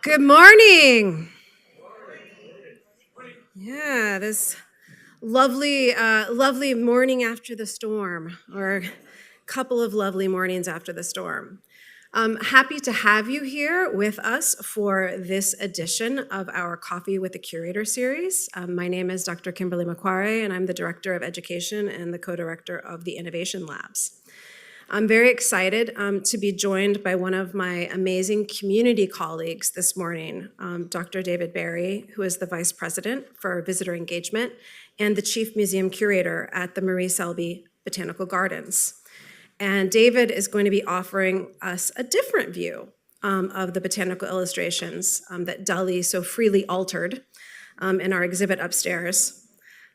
Good morning. Yeah, this lovely morning after the storm, or a couple of lovely mornings after the storm. Happy to have you here with us for this edition of our Coffee with the Curator series. My name is Dr. Kimberly Macquarie, and I'm the Director of Education and the Co-Director of the Innovation Labs. I'm very excited to be joined by one of my amazing community colleagues this morning, Dr. David Barry, who is the Vice President for Visitor Engagement and the Chief Museum Curator at the Marie Selby Botanical Gardens. And David is going to be offering us a different view of the botanical illustrations that Dalí so freely altered in our exhibit upstairs.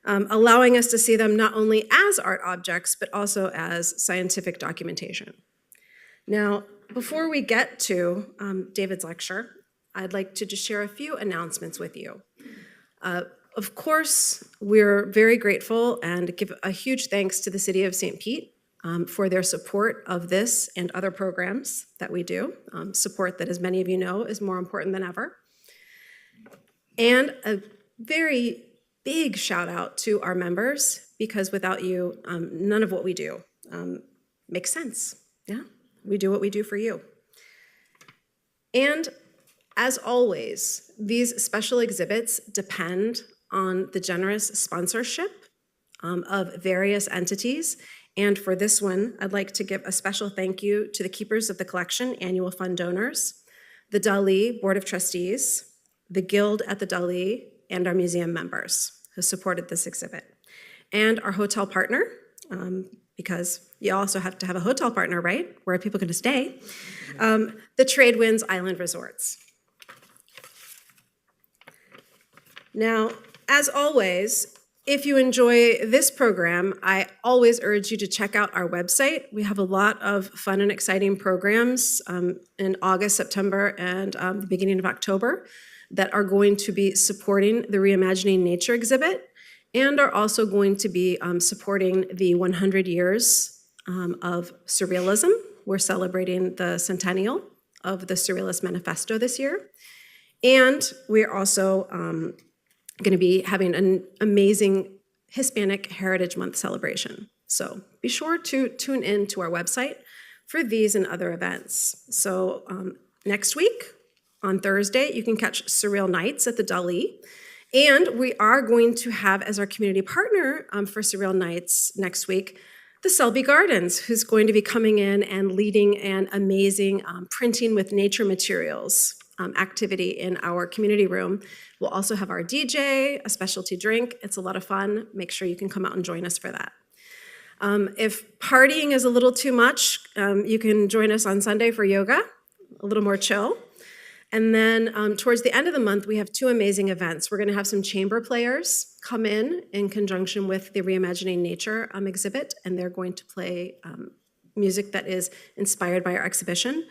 Allowing us to see them not only as art objects, but also as scientific documentation. Now, before we get to David's lecture, I'd like to just share a few announcements with you. Of course, we're very grateful and give a huge thanks to the City of St. Pete for their support of this and other programs that we do, support that, as many of you know, is more important than ever. And a very big shout out to our members, because without you, none of what we do makes sense. Yeah, we do what we do for you. And as always, these special exhibits depend on the generous sponsorship of various entities. And for this one, I'd like to give a special thank you to the Keepers of the Collection annual fund donors, the Dalí Board of Trustees, the Guild at the Dalí, and our museum members who supported this exhibit. And our hotel partner, because you also have to have a hotel partner, right? Where are people going to stay? The Trade Winds Island Resorts. Now, as always, if you enjoy this program, I always urge you to check out our website. We have a lot of fun and exciting programs in August, September, and the beginning of October that are going to be supporting the Reimagining Nature exhibit and are also going to be supporting the 100 years of surrealism. We're celebrating the centennial of the Surrealist Manifesto this year. And we're also going to be having an amazing Hispanic Heritage Month celebration. So be sure to tune in to our website for these and other events. So next week, on Thursday, you can catch Surreal Nights at the Dalí. And we are going to have as our community partner for Surreal Nights next week, the Selby Gardens, who's going to be coming in and leading an amazing printing with nature materials activity in our community room. We'll also have our DJ, a specialty drink. It's a lot of fun. Make sure you can come out and join us for that. If partying is a little too much, you can join us on Sunday for yoga, a little more chill. And then towards the end of the month, we have two amazing events. We're going to have some chamber players come in conjunction with the Reimagining Nature exhibit, and they're going to play music that is inspired by our exhibition.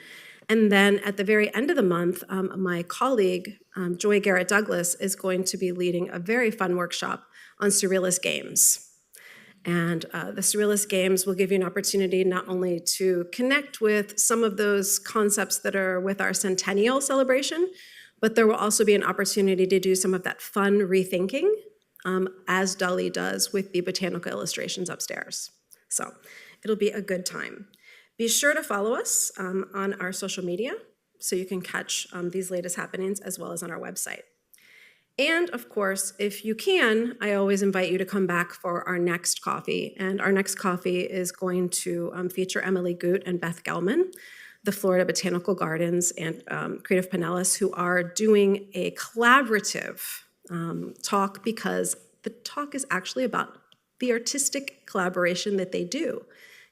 And then at the very end of the month, my colleague, Joy Garrett Douglas, is going to be leading a very fun workshop on Surrealist games. And the Surrealist Games will give you an opportunity not only to connect with some of those concepts that are with our centennial celebration, but there will also be an opportunity to do some of that fun rethinking as Dalí does with the botanical illustrations upstairs. So it'll be a good time. Be sure to follow us on our social media so you can catch these latest happenings as well as on our website. And of course, if you can, I always invite you to come back for our next coffee. And our next coffee is going to feature Emily Goot and Beth Gelman, the Florida Botanical Gardens and Creative Pinellas, who are doing a collaborative talk, because the talk is actually about the artistic collaboration that they do,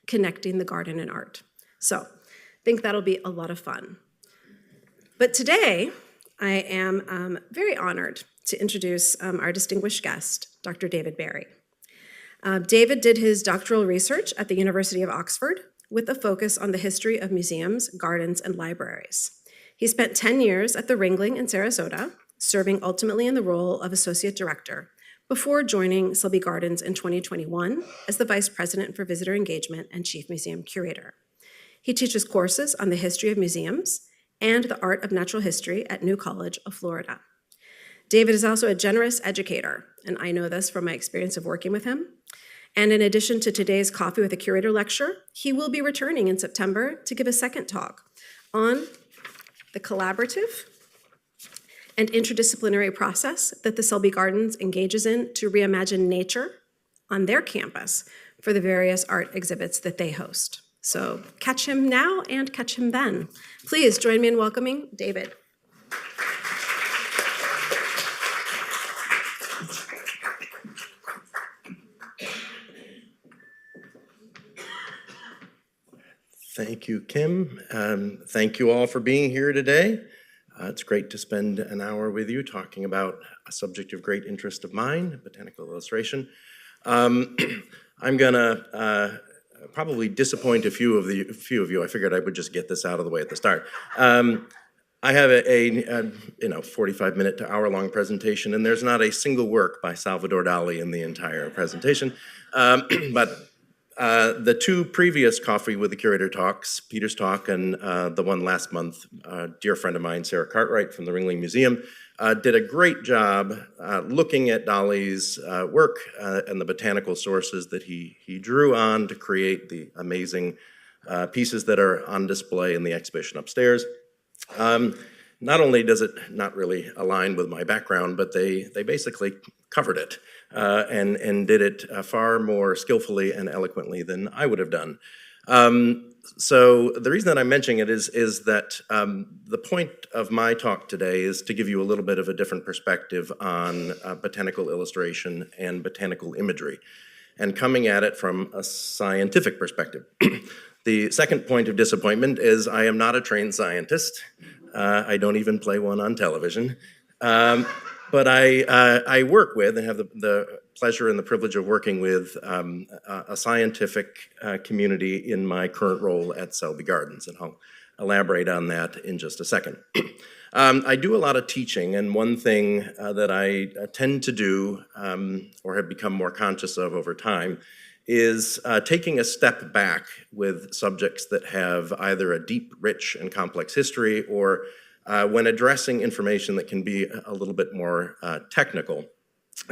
connecting the garden and art. So I think that'll be a lot of fun. But today, I am very honored to introduce our distinguished guest, Dr. David Barry. David did his doctoral research at the University of Oxford with a focus on the history of museums, gardens, and libraries. He spent 10 years at the Ringling in Sarasota, serving ultimately in the role of associate director, before joining Selby Gardens in 2021 as the vice president for visitor engagement and chief museum curator. He teaches courses on the history of museums and the Art of Natural History at New College of Florida. David is also a generous educator, and I know this from my experience of working with him. And in addition to today's Coffee with a Curator lecture, he will be returning in September to give a second talk on the collaborative and interdisciplinary process that the Selby Gardens engages in to reimagine nature on their campus for the various art exhibits that they host. So catch him now and catch him then. Please join me in welcoming David. Thank you, Kim. Thank you all for being here today. It's great to spend an hour with you talking about a subject of great interest of mine, botanical illustration. I'm gonna probably disappoint a few of you. I figured I would just get this out of the way at the start. I have a 45-minute to hour-long presentation, and there's not a single work by Salvador Dali in the entire presentation, but the two previous Coffee with the Curator talks, Peter's talk and the one last month, a dear friend of mine, Sarah Cartwright from the Ringling Museum, did a great job looking at Dali's work and the botanical sources that he drew on to create the amazing pieces that are on display in the exhibition upstairs. Not only does it not really align with my background, but they basically covered it and did it far more skillfully and eloquently than I would have done. So the reason that I'm mentioning it is that the point of my talk today is to give you a little bit of a different perspective on botanical illustration and botanical imagery, and coming at it from a scientific perspective. The second point of disappointment is I am not a trained scientist. I don't even play one on television. But I work with and have the pleasure and the privilege of working with a scientific community in my current role at Selby Gardens, and I'll elaborate on that in just a second. I do a lot of teaching, and one thing that I tend to do, or have become more conscious of over time, is taking a step back with subjects that have either a deep, rich, and complex history, or when addressing information that can be a little bit more technical,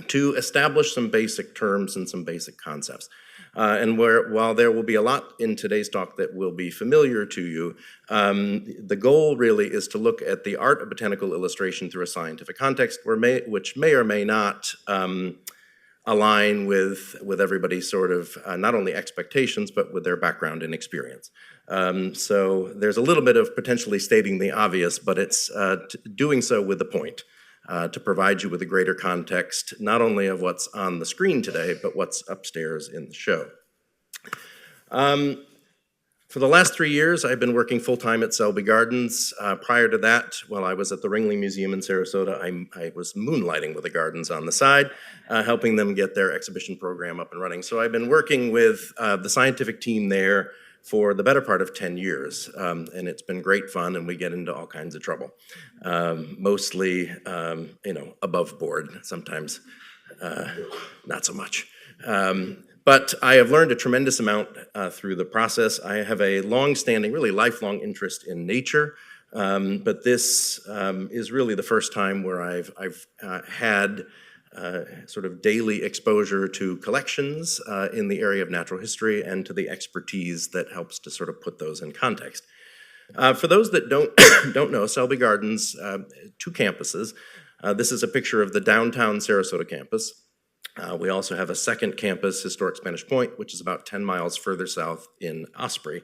to establish some basic terms and some basic concepts. And while there will be a lot in today's talk that will be familiar to you, the goal really is to look at the art of botanical illustration through a scientific context, which may or may not align with everybody's sort of not only expectations, but with their background and experience. So there's a little bit of potentially stating the obvious, but it's doing so with the point, to provide you with a greater context, not only of what's on the screen today, but what's upstairs in the show. For the last 3 years, I've been working full-time at Selby Gardens. Prior to that, while I was at the Ringling Museum in Sarasota, I was moonlighting with the gardens on the side, helping them get their exhibition program up and running. So I've been working with the scientific team there for the better part of 10 years, and it's been great fun, and we get into all kinds of trouble. Mostly, above board, sometimes not so much. But I have learned a tremendous amount through the process. I have a long-standing, really lifelong interest in nature, but this is really the first time where I've had sort of daily exposure to collections in the area of natural history and to the expertise that helps to sort of put those in context. For those that don't know, Selby Gardens, 2 campuses. This is a picture of the downtown Sarasota campus. We also have a second campus, Historic Spanish Point, which is about 10 miles further south in Osprey.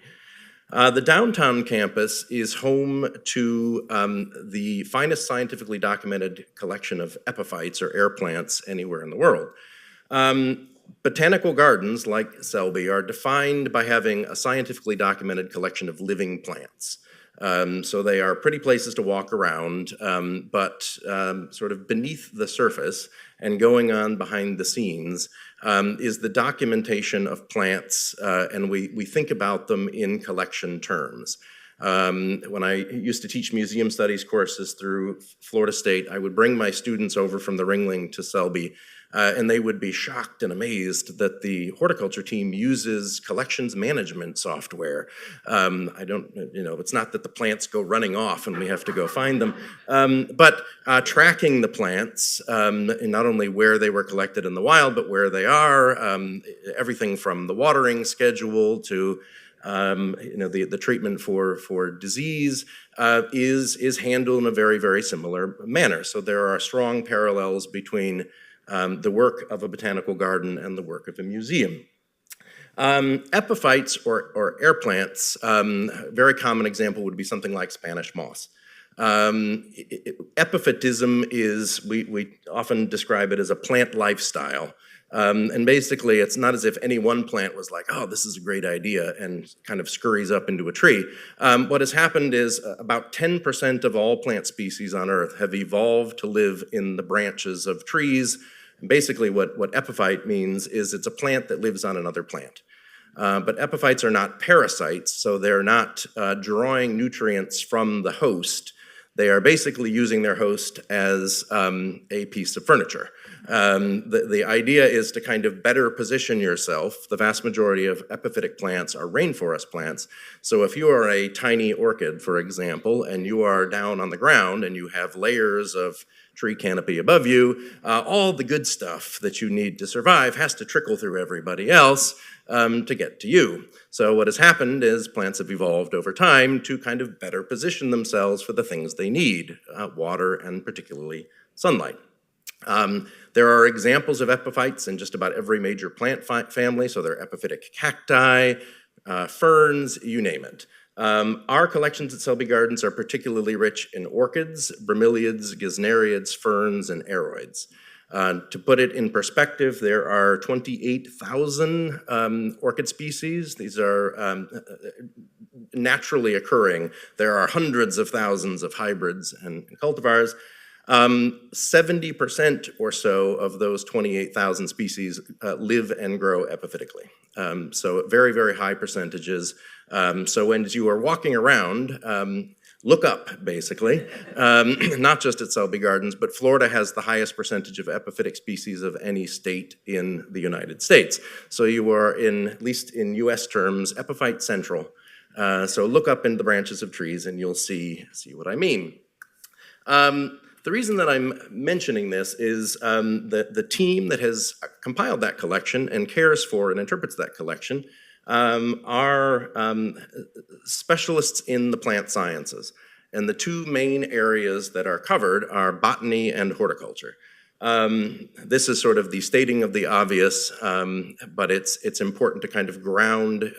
The downtown campus is home to the finest scientifically documented collection of epiphytes or air plants anywhere in the world. Botanical gardens, like Selby, are defined by having a scientifically documented collection of living plants. So they are pretty places to walk around, but sort of beneath the surface and going on behind the scenes is the documentation of plants, and we think about them in collection terms. When I used to teach museum studies courses through Florida State, I would bring my students over from the Ringling to Selby, and they would be shocked and amazed that the horticulture team uses collections management software. It's not that the plants go running off and we have to go find them, but tracking the plants, and not only where they were collected in the wild, but where they are, everything from the watering schedule to the treatment for disease is handled in a very, very similar manner. So there are strong parallels between the work of a botanical garden and the work of a museum. Epiphytes or air plants, very common example would be something like Spanish moss. Epiphytism is, we often describe it as a plant lifestyle. And basically, it's not as if any one plant was like, oh, this is a great idea, and kind of scurries up into a tree. What has happened is about 10% of all plant species on Earth have evolved to live in the branches of trees. And basically, what epiphyte means is it's a plant that lives on another plant. But epiphytes are not parasites, so they're not drawing nutrients from the host. They are basically using their host as a piece of furniture. The idea is to kind of better position yourself. The vast majority of epiphytic plants are rainforest plants. So if you are a tiny orchid, for example, and you are down on the ground and you have layers of tree canopy above you, all the good stuff that you need to survive has to trickle through everybody else to get to you. So what has happened is plants have evolved over time to kind of better position themselves for the things they need, water and particularly sunlight. There are examples of epiphytes in just about every major plant family, so there are epiphytic cacti, ferns, you name it. Our collections at Selby Gardens are particularly rich in orchids, bromeliads, gesneriads, ferns, and aroids. To put it in perspective, there are 28,000 orchid species. These are naturally occurring. There are hundreds of thousands of hybrids and cultivars. 70% or so of those 28,000 species live and grow epiphytically. So very, very high percentages. So when you are walking around, look up, basically, not just at Selby Gardens, but Florida has the highest percentage of epiphytic species of any state in the United States. So you are, at least in US terms, epiphyte central. So look up in the branches of trees and you'll see what I mean. The reason that I'm mentioning this is the team that has compiled that collection and cares for and interprets that collection are specialists in the plant sciences. And the two main areas that are covered are botany and horticulture. This is sort of the stating of the obvious, but it's important to kind of ground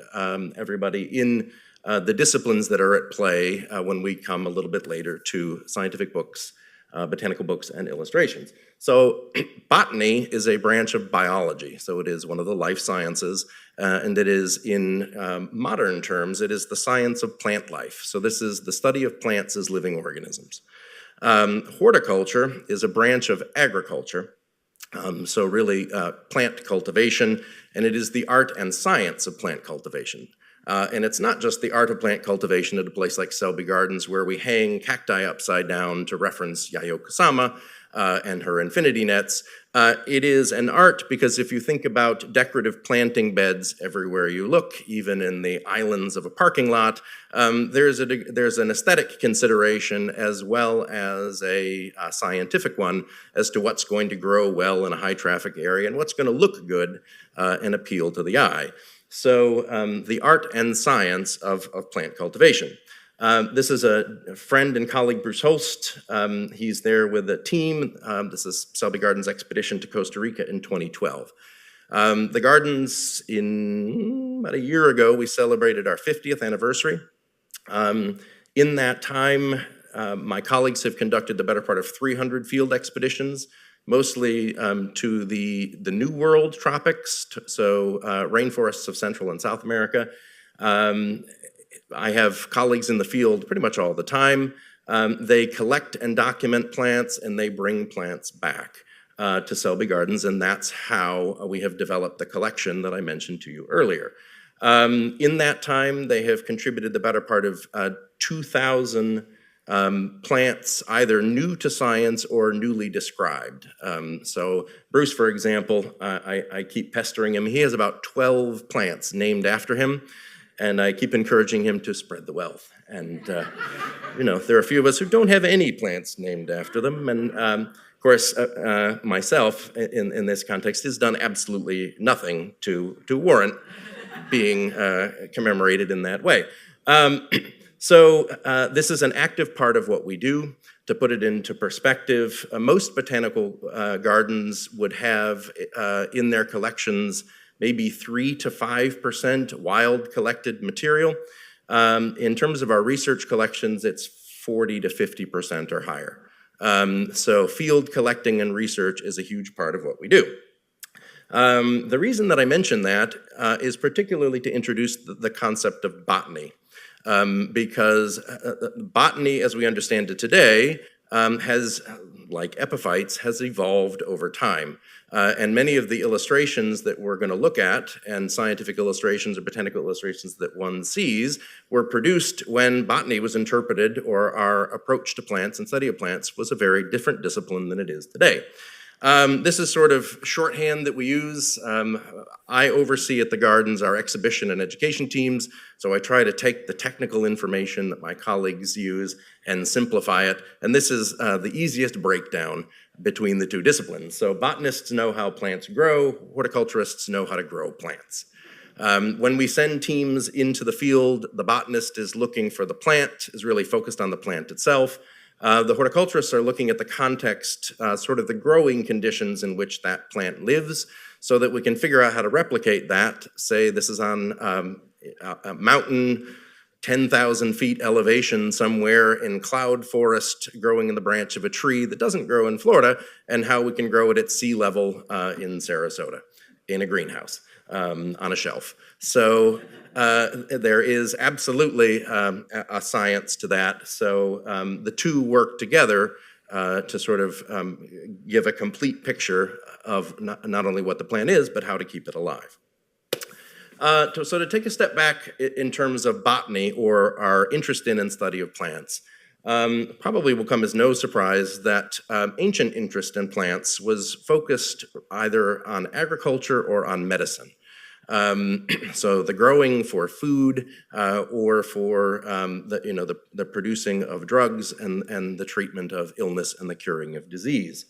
everybody in the disciplines that are at play when we come a little bit later to scientific books, botanical books, and illustrations. So botany is a branch of biology, so it is one of the life sciences, and it is, in modern terms, it is the science of plant life. So this is the study of plants as living organisms. Horticulture is a branch of agriculture, so really plant cultivation, and it is the art and science of plant cultivation. And it's not just the art of plant cultivation at a place like Selby Gardens where we hang cacti upside down to reference Yayoi Kusama and her infinity nets. It is an art because if you think about decorative planting beds everywhere you look, even in the islands of a parking lot, there's an aesthetic consideration as well as a scientific one as to what's going to grow well in a high traffic area and what's going to look good and appeal to the eye. So the art and science of plant cultivation. This is a friend and colleague, Bruce Holst. He's there with a team. This is Selby Gardens' expedition to Costa Rica in 2012. The gardens, about a year ago, we celebrated our 50th anniversary. In that time, my colleagues have conducted the better part of 300 field expeditions, mostly to the New World tropics, so rainforests of Central and South America. I have colleagues in the field pretty much all the time. They collect and document plants and they bring plants back to Selby Gardens, and that's how we have developed the collection that I mentioned to you earlier. In that time, they have contributed the better part of 2,000 plants either new to science or newly described. So Bruce, for example, I keep pestering him. He has about 12 plants named after him, and I keep encouraging him to spread the wealth. And, there are a few of us who don't have any plants named after them. And of course, myself, in this context, has done absolutely nothing to warrant being commemorated in that way. So this is an active part of what we do. To put it into perspective, most botanical gardens would have in their collections maybe 3 to 5% wild collected material. In terms of our research collections, it's 40 to 50% or higher. So field collecting and research is a huge part of what we do. The reason that I mention that is particularly to introduce the concept of botany. Because botany, as we understand it today, has, like epiphytes, has evolved over time. And many of the illustrations that we're going to look at, and scientific illustrations or botanical illustrations that one sees, were produced when botany was interpreted, or our approach to plants and study of plants was a very different discipline than it is today. This is sort of shorthand that we use. I oversee at the gardens our exhibition and education teams, so I try to take the technical information that my colleagues use and simplify it, and this is the easiest breakdown between the two disciplines. So botanists know how plants grow, horticulturists know how to grow plants. When we send teams into the field, the botanist is looking for the plant, is really focused on the plant itself. The horticulturists are looking at the context, sort of the growing conditions in which that plant lives, so that we can figure out how to replicate that. Say this is on a mountain, 10,000 feet elevation somewhere in cloud forest, growing in the branch of a tree that doesn't grow in Florida, and how we can grow it at sea level in Sarasota, in a greenhouse, on a shelf. So there is absolutely a science to that. So the two work together to sort of give a complete picture of not only what the plant is, but how to keep it alive. So to take a step back in terms of botany, or our interest in and study of plants, probably will come as no surprise that ancient interest in plants was focused either on agriculture or on medicine. So the growing for food or for the producing of drugs and the treatment of illness and the curing of disease.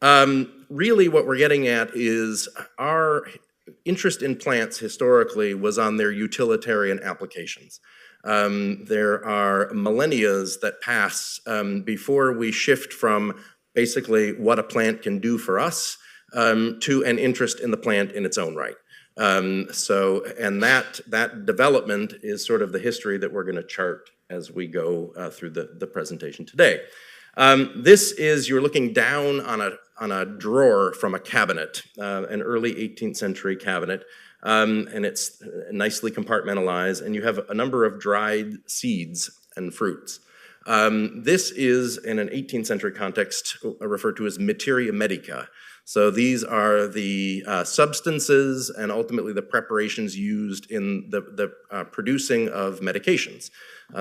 Really what we're getting at is our interest in plants historically was on their utilitarian applications. There are millennia that pass before we shift from basically what a plant can do for us to an interest in the plant in its own right. And that development is sort of the history that we're going to chart as we go through the presentation today. This is, you're looking down on a drawer from a cabinet, an early 18th century cabinet, and it's nicely compartmentalized, and you have a number of dried seeds and fruits. This is, in an 18th century context, referred to as materia medica. So these are the substances and ultimately the preparations used in the producing of medications.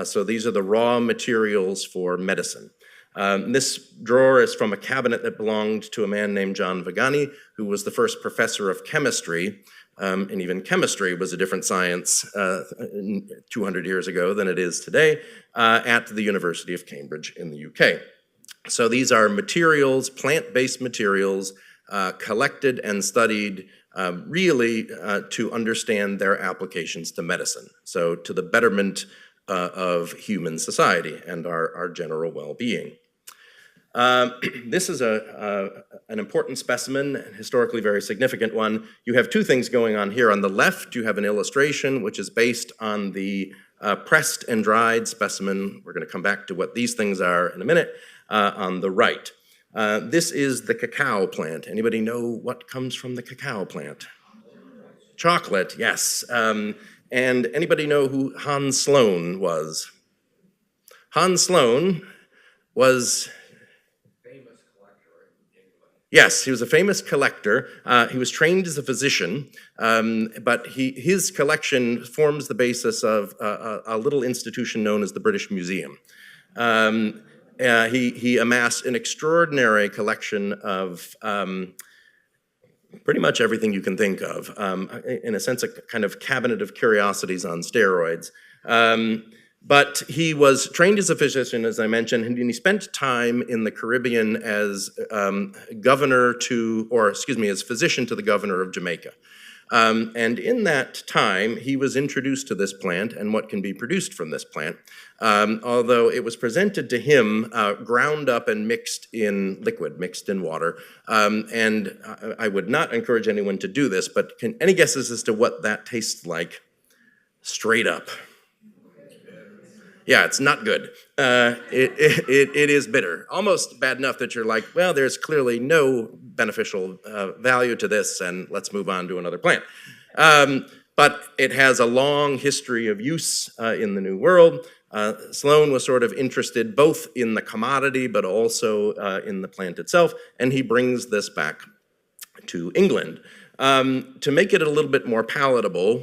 So these are the raw materials for medicine. This drawer is from a cabinet that belonged to a man named John Vagani, who was the first professor of chemistry, and even chemistry was a different science 200 years ago than it is today, at the University of Cambridge in the UK. So these are materials, plant-based materials, collected and studied really to understand their applications to medicine, so to the betterment of human society and our general well-being. This is an important specimen, and historically very significant one. You have two things going on here. On the left, you have an illustration which is based on the pressed and dried specimen. We're going to come back to what these things are in a minute. On the right, this is the cacao plant. Anybody know what comes from the cacao plant? Chocolate, yes. And anybody know who Hans Sloane was? Hans Sloane was Yes, he was a famous collector. He was trained as a physician, but his collection forms the basis of a little institution known as the British Museum. He amassed an extraordinary collection of pretty much everything you can think of, in a sense, a kind of cabinet of curiosities on steroids. But he was trained as a physician, as I mentioned, and he spent time in the Caribbean as as physician to the governor of Jamaica. And in that time, he was introduced to this plant and what can be produced from this plant, although it was presented to him ground up and mixed in liquid, mixed in water. And I would not encourage anyone to do this, but any guesses as to what that tastes like straight up? Yeah, it's not good. It is bitter, almost bad enough that you're like, well, there's clearly no beneficial value to this, and let's move on to another plant. But it has a long history of use in the New World. Sloane was sort of interested both in the commodity, but also in the plant itself, and he brings this back to England. To make it a little bit more palatable,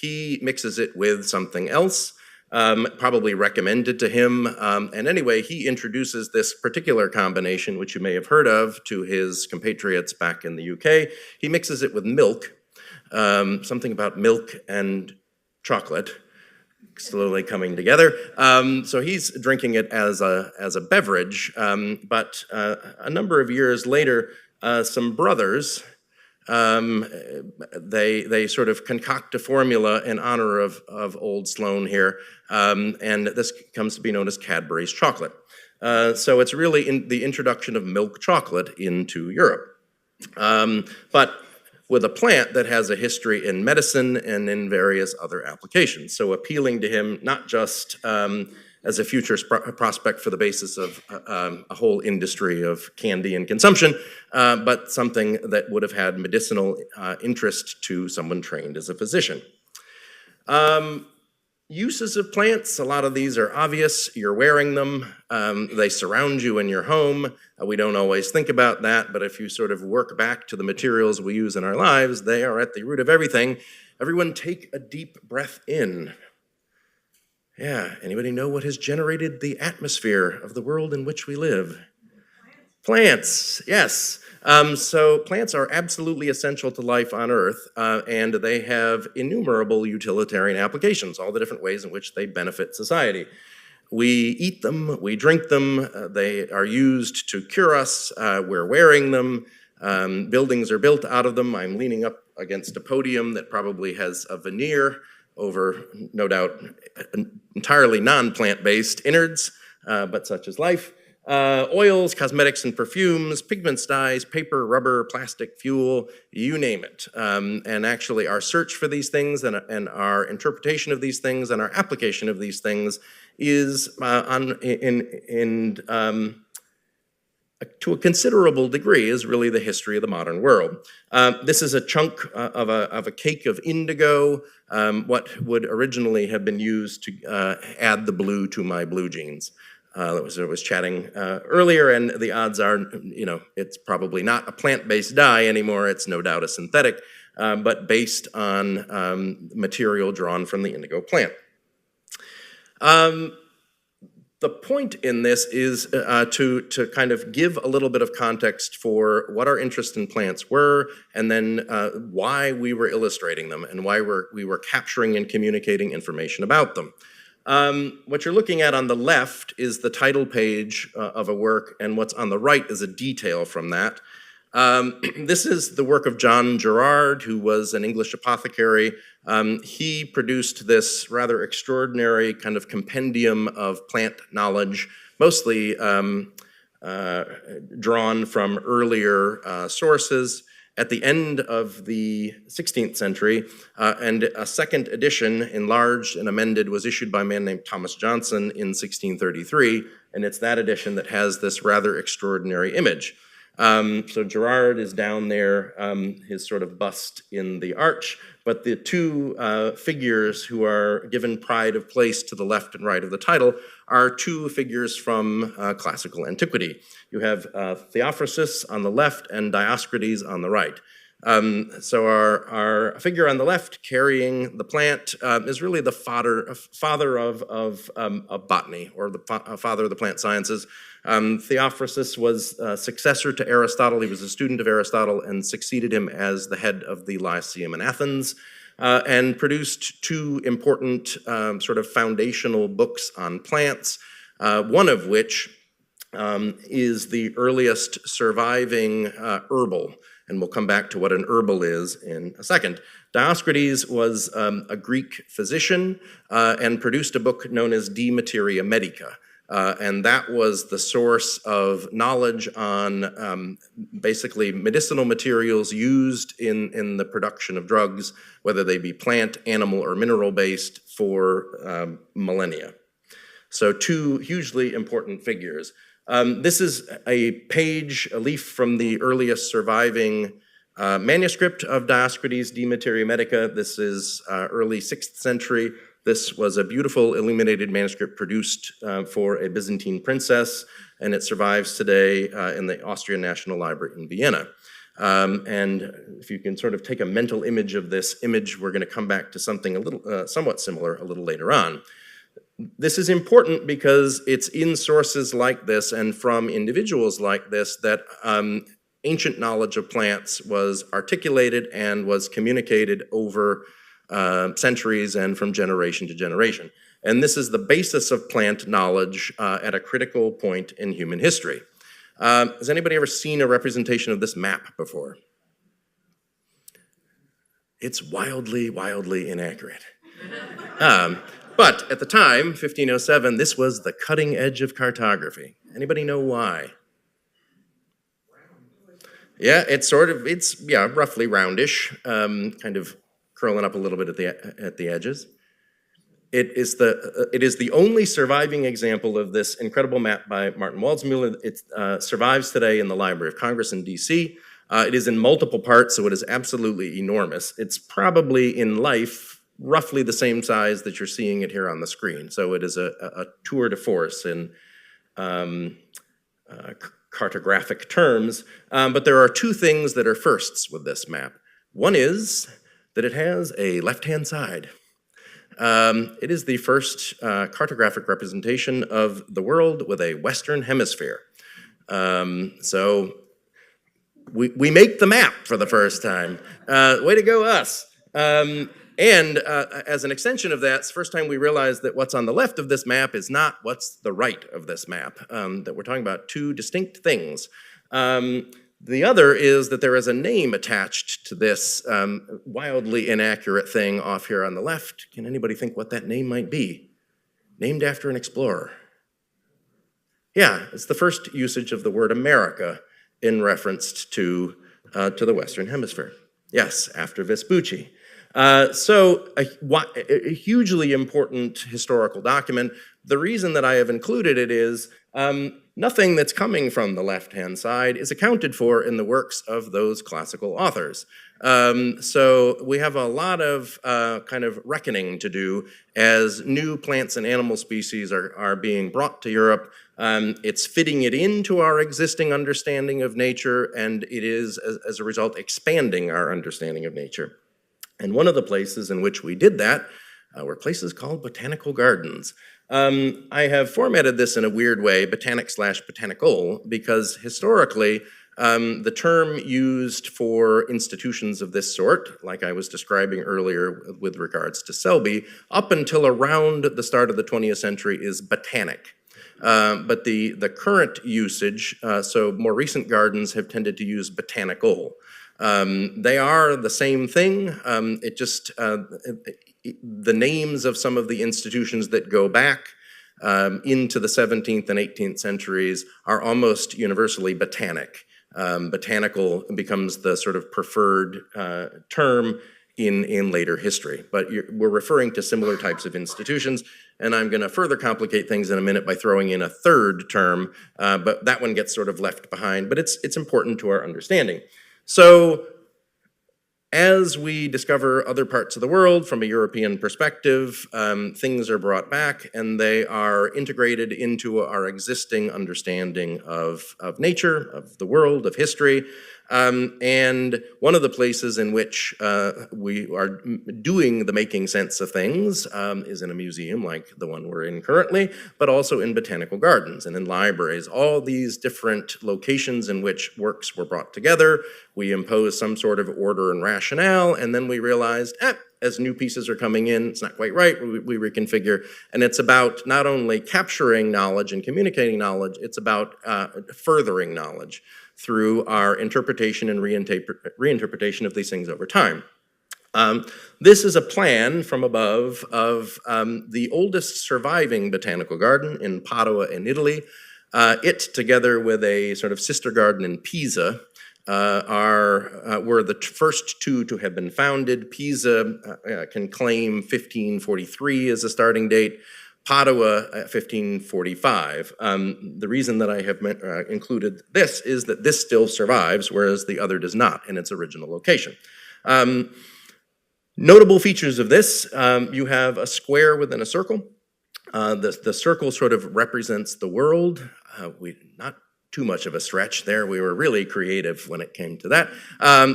he mixes it with something else. Probably recommended to him. And anyway, he introduces this particular combination, which you may have heard of, to his compatriots back in the UK. He mixes it with milk, something about milk and chocolate, slowly coming together. So he's drinking it as a beverage. But a number of years later, some brothers, they sort of concoct a formula in honor of old Sloane here, and this comes to be known as Cadbury's chocolate. So it's really the introduction of milk chocolate into Europe, but with a plant that has a history in medicine and in various other applications. So appealing to him not just as a future prospect for the basis of a whole industry of candy and consumption, but something that would have had medicinal interest to someone trained as a physician. Uses of plants, a lot of these are obvious. You're wearing them. They surround you in your home. We don't always think about that, but if you sort of work back to the materials we use in our lives, they are at the root of everything. Everyone take a deep breath in. Yeah, anybody know what has generated the atmosphere of the world in which we live? Plants, yes. So plants are absolutely essential to life on Earth, and they have innumerable utilitarian applications, all the different ways in which they benefit society. We eat them, we drink them, they are used to cure us, we're wearing them, buildings are built out of them. I'm leaning up against a podium that probably has a veneer over, no doubt, entirely non-plant-based innards, but such is life. Oils, cosmetics and perfumes, pigments, dyes, paper, rubber, plastic, fuel, you name it. And actually our search for these things and our interpretation of these things and our application of these things is to a considerable degree is really the history of the modern world. This is a chunk of a cake of indigo, what would originally have been used to add the blue to my blue jeans. I was chatting earlier, and the odds are, it's probably not a plant-based dye anymore. It's no doubt a synthetic, but based on material drawn from the indigo plant. The point in this is to kind of give a little bit of context for what our interest in plants were, and then why we were illustrating them, and why we were capturing and communicating information about them. What you're looking at on the left is the title page of a work, and what's on the right is a detail from that. This is the work of John Gerard, who was an English apothecary. He produced this rather extraordinary kind of compendium of plant knowledge, mostly drawn from earlier sources. At the end of the 16th century, and a second edition, enlarged and amended, was issued by a man named Thomas Johnson in 1633, and it's that edition that has this rather extraordinary image. So Gerard is down there, his sort of bust in the arch, but the two figures who are given pride of place to the left and right of the title are two figures from classical antiquity. You have Theophrastus on the left and Dioscorides on the right. So our figure on the left carrying the plant is really the father of botany, or the father of the plant sciences. Theophrastus was a successor to Aristotle. He was a student of Aristotle and succeeded him as the head of the Lyceum in Athens, and produced two important sort of foundational books on plants, one of which is the earliest surviving herbal. And we'll come back to what an herbal is in a second. Dioscorides was a Greek physician and produced a book known as De Materia Medica. And that was the source of knowledge on basically medicinal materials used in the production of drugs, whether they be plant, animal, or mineral-based, for millennia. So two hugely important figures. This is a page, a leaf from the earliest surviving manuscript of Dioscorides' De Materia Medica. This is early 6th century. This was a beautiful illuminated manuscript produced for a Byzantine princess, and it survives today in the Austrian National Library in Vienna. And if you can sort of take a mental image of this image, we're going to come back to something a little, somewhat similar a little later on. This is important because it's in sources like this and from individuals like this that ancient knowledge of plants was articulated and was communicated over centuries and from generation to generation. And this is the basis of plant knowledge at a critical point in human history. Has anybody ever seen a representation of this map before? It's wildly, wildly inaccurate. But at the time, 1507, this was the cutting edge of cartography. Anybody know why? Yeah, it's roughly roundish, kind of curling up a little bit at the edges. It is the only surviving example of this incredible map by Martin Waldseemüller. It survives today in the Library of Congress in DC. It is in multiple parts, so it is absolutely enormous. It's probably in life roughly the same size that you're seeing it here on the screen. So it is a tour de force in cartographic terms. But there are two things that are firsts with this map. One is that it has a left-hand side. It is the first cartographic representation of the world with a Western hemisphere. So we make the map for the first time. Way to go, us. And as an extension of that, it's the first time we realized that what's on the left of this map is not what's the right of this map, that we're talking about two distinct things. The other is that there is a name attached to this wildly inaccurate thing off here on the left. Can anybody think what that name might be? Named after an explorer. Yeah, it's the first usage of the word America in reference to the Western Hemisphere. Yes, after Vespucci. So a hugely important historical document. The reason that I have included it is nothing that's coming from the left-hand side is accounted for in the works of those classical authors. So we have a lot of kind of reckoning to do as new plants and animal species are being brought to Europe. It's fitting it into our existing understanding of nature, and it is, as a result, expanding our understanding of nature. And one of the places in which we did that were places called botanical gardens. I have formatted this in a weird way, botanic/botanical, because historically, the term used for institutions of this sort, like I was describing earlier with regards to Selby, up until around the start of the 20th century is botanic. But the current usage, so more recent gardens have tended to use botanical. They are the same thing. The names of some of the institutions that go back into the 17th and 18th centuries are almost universally botanic. Botanical becomes the sort of preferred term in later history. But we're referring to similar types of institutions, and I'm going to further complicate things in a minute by throwing in a third term, but that one gets sort of left behind, but it's important to our understanding. So As we discover other parts of the world from a European perspective, things are brought back and they are integrated into our existing understanding of nature, of the world, of history. And one of the places in which we are doing the making sense of things is in a museum like the one we're in currently, but also in botanical gardens and in libraries, all these different locations in which works were brought together. We impose some sort of order and rationale, and then we realized, as new pieces are coming in, it's not quite right, we reconfigure. And it's about not only capturing knowledge and communicating knowledge, it's about furthering knowledge through our interpretation and reinterpretation of these things over time. This is a plan from above of the oldest surviving botanical garden in Padua in Italy. It, together with a sort of sister garden in Pisa, were the first two to have been founded. Pisa can claim 1543 as a starting date. Padua, 1545. The reason that I have included this is that this still survives, whereas the other does not in its original location. Notable features of this, you have a square within a circle. The circle sort of represents the world. Not too much of a stretch there. We were really creative when it came to that.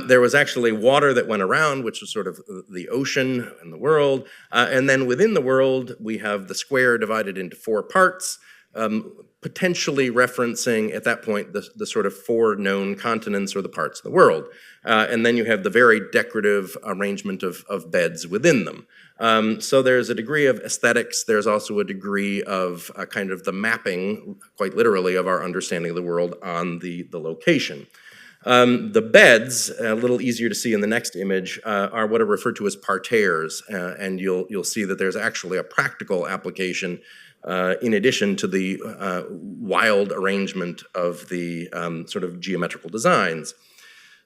There was actually water that went around, which was sort of the ocean and the world. And then within the world, we have the square divided into four parts, potentially referencing at that point the sort of four known continents or the parts of the world. And then you have the very decorative arrangement of beds within them. So there's a degree of aesthetics. There's also a degree of kind of the mapping, quite literally, of our understanding of the world on the location. The beds, a little easier to see in the next image, are what are referred to as parterres, and you'll see that there's actually a practical application in addition to the wild arrangement of the sort of geometrical designs.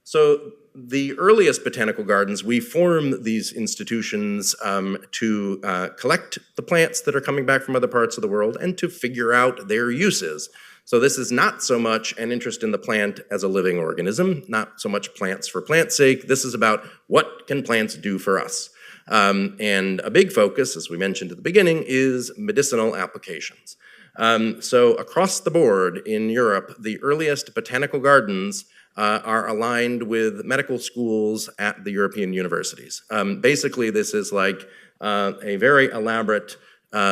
So the earliest botanical gardens, we form these institutions to collect the plants that are coming back from other parts of the world and to figure out their uses. So this is not so much an interest in the plant as a living organism, not so much plants for plant's sake. This is about what can plants do for us. And a big focus, as we mentioned at the beginning, is medicinal applications. So across the board in Europe, the earliest botanical gardens are aligned with medical schools at the European universities. Basically, this is like a very elaborate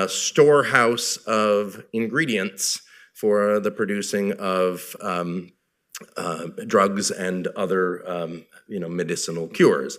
storehouse of ingredients for the producing of drugs and other medicinal cures.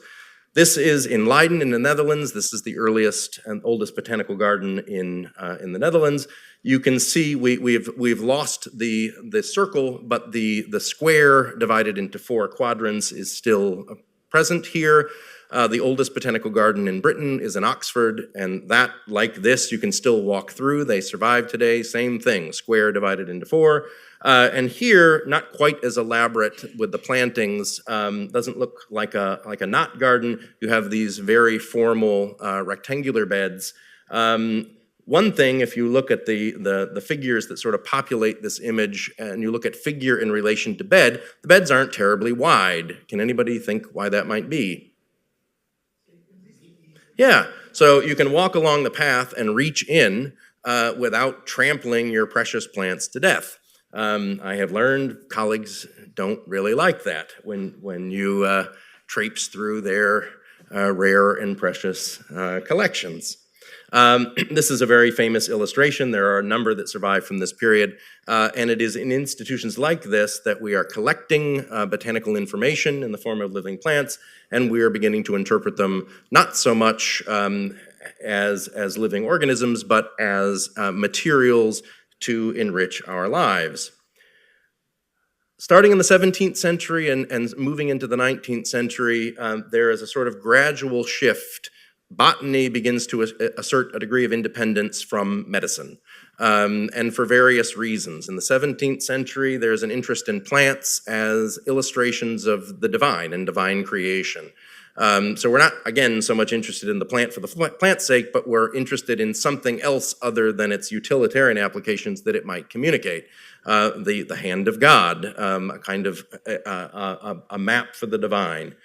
This is in Leiden in the Netherlands. This is the earliest and oldest botanical garden in the Netherlands. You can see we've lost the circle, but the square divided into four quadrants is still present here. The oldest botanical garden in Britain is in Oxford, and that, like this, you can still walk through. They survive today. Same thing, square divided into four. And here, not quite as elaborate with the plantings. Doesn't look like a knot garden. You have these very formal rectangular beds. One thing, if you look at the figures that sort of populate this image, and you look at figure in relation to bed, the beds aren't terribly wide. Can anybody think why that might be? Yeah, so you can walk along the path and reach in without trampling your precious plants to death. I have learned colleagues don't really like that when you traipse through their rare and precious collections. This is a very famous illustration. There are a number that survive from this period, and it is in institutions like this that we are collecting botanical information in the form of living plants, and we are beginning to interpret them not so much as living organisms, but as materials to enrich our lives. Starting in the 17th century and moving into the 19th century, there is a sort of gradual shift. Botany begins to assert a degree of independence from medicine, and for various reasons. In the 17th century, there's an interest in plants as illustrations of the divine and divine creation. So we're not, again, so much interested in the plant for the plant's sake, but we're interested in something else other than its utilitarian applications that it might communicate. The hand of God, a kind of a map for the divine.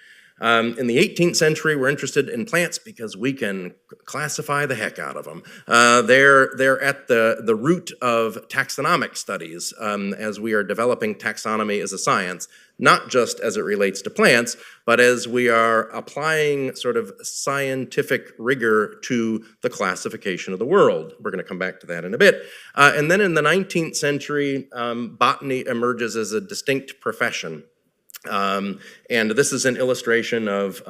In the 18th century, we're interested in plants because we can classify the heck out of them. They're at the root of taxonomic studies as we are developing taxonomy as a science, not just as it relates to plants, but as we are applying sort of scientific rigor to the classification of the world. We're going to come back to that in a bit. And then in the 19th century, botany emerges as a distinct profession. And this is an illustration of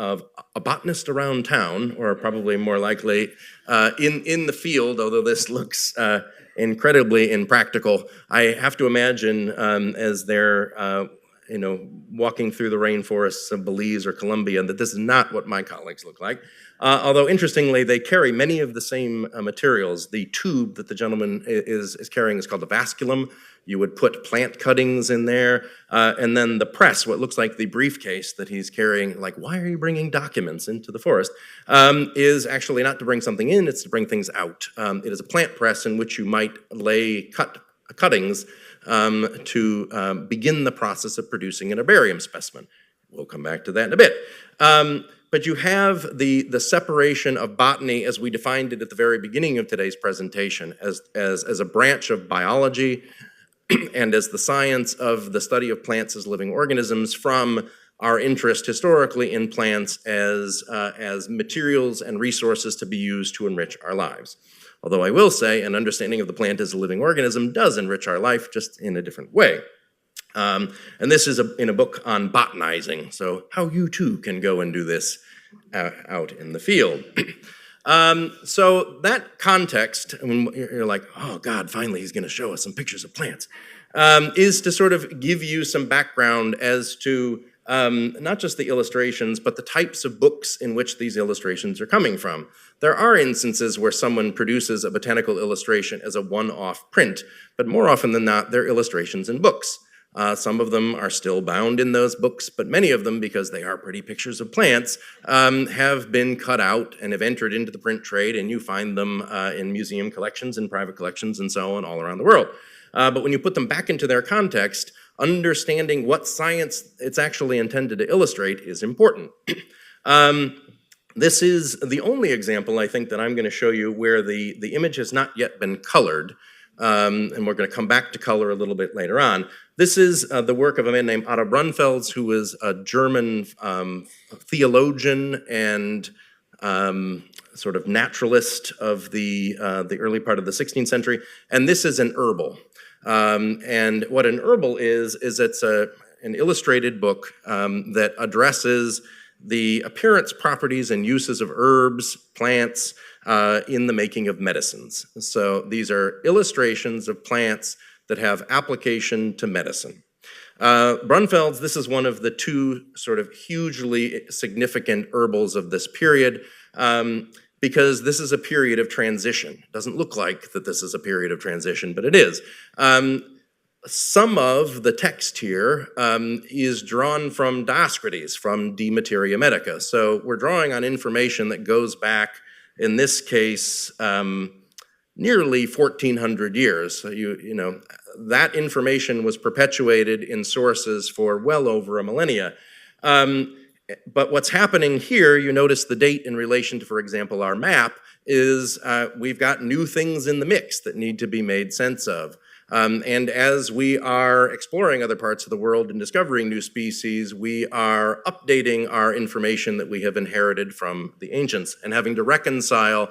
a botanist around town, or probably more likely in the field, although this looks incredibly impractical. I have to imagine as they're walking through the rainforests of Belize or Colombia, that this is not what my colleagues look like. Although interestingly, they carry many of the same materials. The tube that the gentleman is carrying is called the vasculum. You would put plant cuttings in there, and then the press, what looks like the briefcase that he's carrying, like, why are you bringing documents into the forest, is actually not to bring something in, it's to bring things out. It is a plant press in which you might lay cuttings to begin the process of producing an herbarium specimen. We'll come back to that in a bit. But you have the separation of botany as we defined it at the very beginning of today's presentation as a branch of biology and as the science of the study of plants as living organisms from our interest historically in plants as materials and resources to be used to enrich our lives. Although I will say an understanding of the plant as a living organism does enrich our life, just in a different way. And this is in a book on botanizing, so how you too can go and do this out in the field. So that context, when you're like, oh God, finally he's going to show us some pictures of plants, is to sort of give you some background as to not just the illustrations, but the types of books in which these illustrations are coming from. There are instances where someone produces a botanical illustration as a one-off print, but more often than not, they're illustrations in books. Some of them are still bound in those books, but many of them, because they are pretty pictures of plants, have been cut out and have entered into the print trade, and you find them in museum collections and private collections and so on all around the world. But when you put them back into their context, understanding what science it's actually intended to illustrate is important. This is the only example, I think, that I'm going to show you where the image has not yet been colored, and we're going to come back to color a little bit later on. This is the work of a man named Otto Brunfels, who was a German theologian and sort of naturalist of the early part of the 16th century, and this is an herbal. And what an herbal is it's an illustrated book that addresses the appearance, properties, and uses of herbs, plants, in the making of medicines. So these are illustrations of plants that have application to medicine. Brunfels, this is one of the two sort of hugely significant herbals of this period, because this is a period of transition. It doesn't look like that this is a period of transition, but it is. Some of the text here is drawn from Dioscorides, from De Materia Medica. So we're drawing on information that goes back, in this case, nearly 1,400 years. So you know, that information was perpetuated in sources for well over a millennia. But what's happening here, you notice the date in relation to, for example, our map, is we've got new things in the mix that need to be made sense of. And as we are exploring other parts of the world and discovering new species, we are updating our information that we have inherited from the ancients and having to reconcile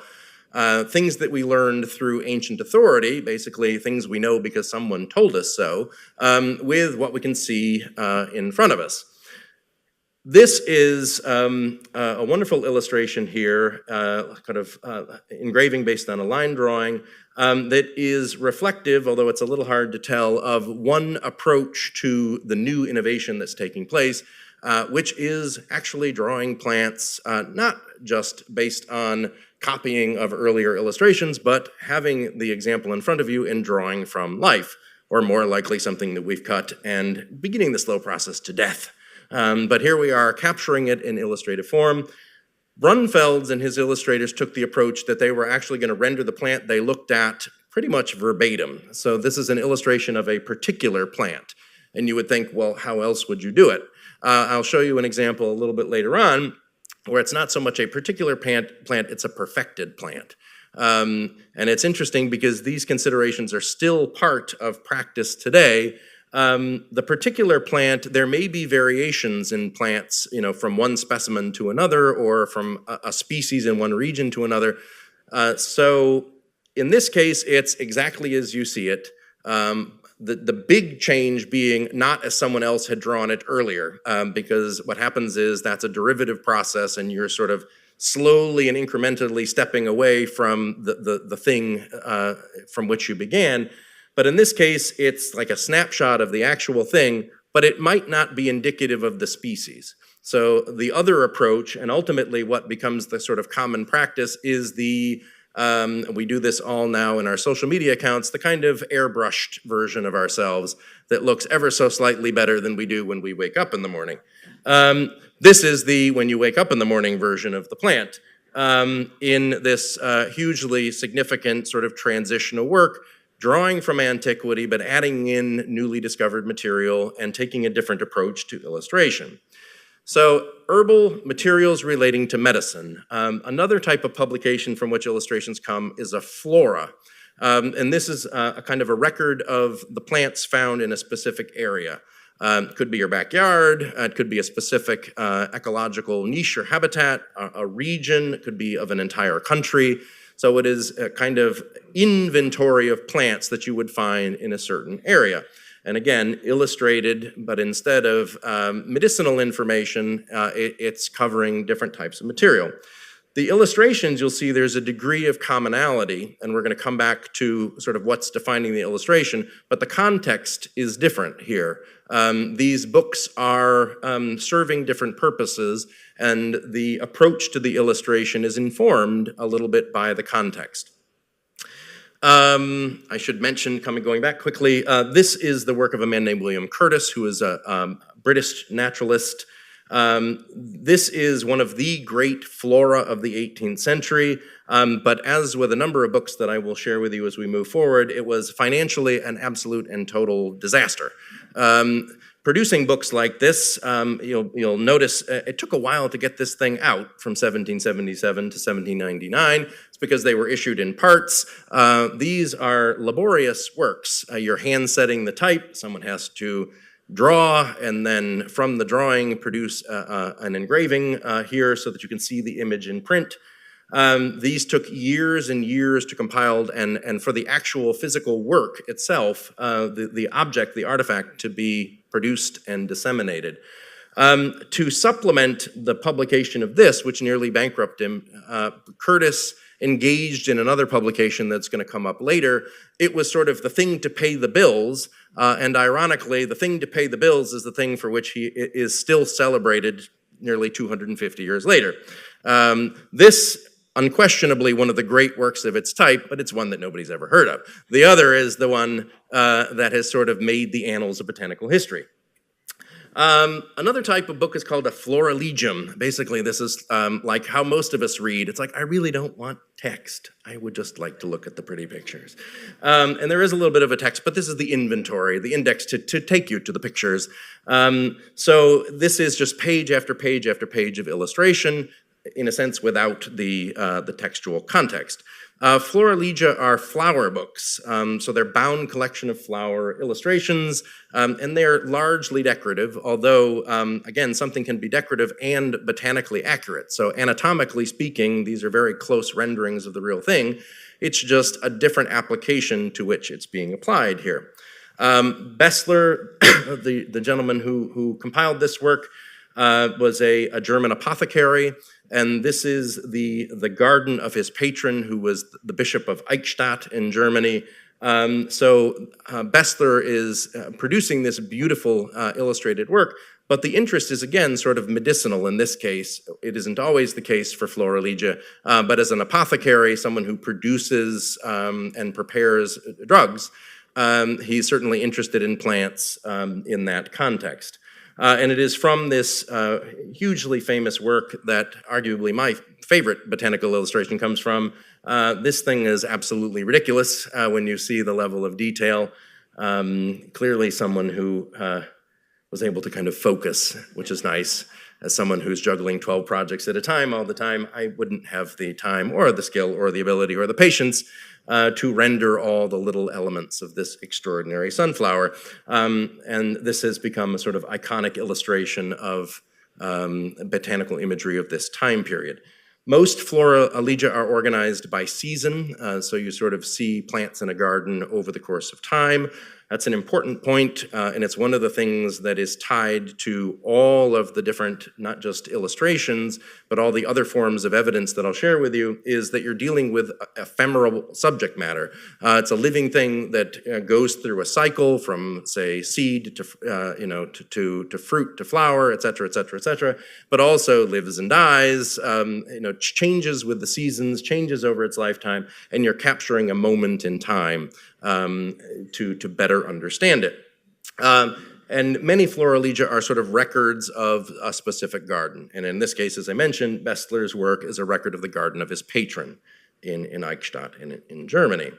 things that we learned through ancient authority, basically things we know because someone told us so, with what we can see in front of us. This is a wonderful illustration here, kind of engraving based on a line drawing that is reflective, although it's a little hard to tell, of one approach to the new innovation that's taking place, which is actually drawing plants not just based on copying of earlier illustrations, but having the example in front of you and drawing from life, or more likely something that we've cut and beginning the slow process to death. But here we are capturing it in illustrative form. Brunfels and his illustrators took the approach that they were actually going to render the plant they looked at pretty much verbatim. So this is an illustration of a particular plant. And you would think, well, how else would you do it? I'll show you an example a little bit later on where it's not so much a particular plant, it's a perfected plant. And it's interesting because these considerations are still part of practice today. The particular plant, there may be variations in plants, from one specimen to another or from a species in one region to another. So in this case, it's exactly as you see it. The big change being not as someone else had drawn it earlier, because what happens is that's a derivative process and you're sort of slowly and incrementally stepping away from the thing from which you began. But in this case, it's like a snapshot of the actual thing, but it might not be indicative of the species. So the other approach, and ultimately what becomes the sort of common practice, is we do this all now in our social media accounts, the kind of airbrushed version of ourselves that looks ever so slightly better than we do when we wake up in the morning. This is the when you wake up in the morning version of the plant in this hugely significant sort of transitional work, drawing from antiquity but adding in newly discovered material and taking a different approach to illustration. So herbal materials relating to medicine. Another type of publication from which illustrations come is a flora. And this is a kind of a record of the plants found in a specific area. It could be your backyard, it could be a specific ecological niche or habitat, a region, it could be of an entire country. So it is a kind of inventory of plants that you would find in a certain area. And again, illustrated, but instead of medicinal information, it's covering different types of material. The illustrations, you'll see there's a degree of commonality, and we're going to come back to sort of what's defining the illustration, but the context is different here. These books are serving different purposes, and the approach to the illustration is informed a little bit by the context. I should mention, going back quickly, this is the work of a man named William Curtis, who is a British naturalist. This is one of the great flora of the 18th century, but as with a number of books that I will share with you as we move forward, it was financially an absolute and total disaster. Producing books like this, you'll notice it took a while to get this thing out from 1777 to 1799. It's because they were issued in parts. These are laborious works. You're hand setting the type. Someone has to draw and then from the drawing produce an engraving here so that you can see the image in print. These took years and years to compile and for the actual physical work itself, the object, the artifact to be produced and disseminated. To supplement the publication of this, which nearly bankrupted him, Curtis engaged in another publication that's going to come up later. It was sort of the thing to pay the bills, and ironically, the thing to pay the bills is the thing for which he is still celebrated nearly 250 years later. This unquestionably one of the great works of its type, but it's one that nobody's ever heard of. The other is the one that has sort of made the annals of botanical history. Another type of book is called a Florilegium. Basically, this is like how most of us read. It's like, I really don't want text. I would just like to look at the pretty pictures. And there is a little bit of a text, but this is the inventory, the index to take you to the pictures. So this is just page after page after page of illustration, in a sense without the textual context. Florilegia are flower books, so they're bound collection of flower illustrations, and they're largely decorative, although, again, something can be decorative and botanically accurate. So anatomically speaking, these are very close renderings of the real thing. It's just a different application to which it's being applied here. Bessler, the gentleman who compiled this work, was a German apothecary, and this is the garden of his patron, who was the Bishop of Eichstätt in Germany. So Bessler is producing this beautiful illustrated work, but the interest is, again, sort of medicinal in this case. It isn't always the case for Florilegia, but as an apothecary, someone who produces and prepares drugs, he's certainly interested in plants in that context. And it is from this hugely famous work that arguably my favorite botanical illustration comes from. This thing is absolutely ridiculous when you see the level of detail. Clearly someone who was able to kind of focus, which is nice. As someone who's juggling 12 projects at a time all the time, I wouldn't have the time or the skill or the ability or the patience to render all the little elements of this extraordinary sunflower. And this has become a sort of iconic illustration of botanical imagery of this time period. Most Florilegia are organized by season, so you sort of see plants in a garden over the course of time. That's an important point, and it's one of the things that is tied to all of the different, not just illustrations, but all the other forms of evidence that I'll share with you, is that you're dealing with ephemeral subject matter. It's a living thing that goes through a cycle from, say, seed to, to fruit to flower, et cetera, et cetera, et cetera, but also lives and dies, changes with the seasons, changes over its lifetime, and you're capturing a moment in time to better understand it. And many Florilegia are sort of records of a specific garden. And in this case, as I mentioned, Bestler's work is a record of the garden of his patron in Eichstätt in Germany.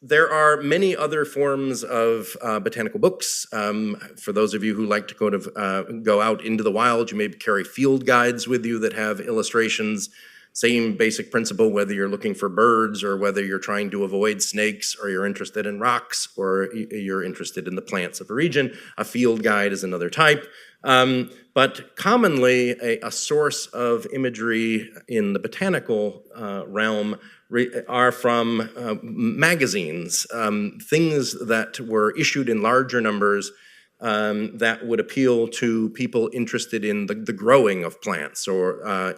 There are many other forms of botanical books. For those of you who like to go out into the wild, you may carry field guides with you that have illustrations. Same basic principle, whether you're looking for birds or whether you're trying to avoid snakes or you're interested in rocks or you're interested in the plants of a region. A field guide is another type. But commonly, a source of imagery in the botanical realm are from magazines, things that were issued in larger numbers that would appeal to people interested in the growing of plants or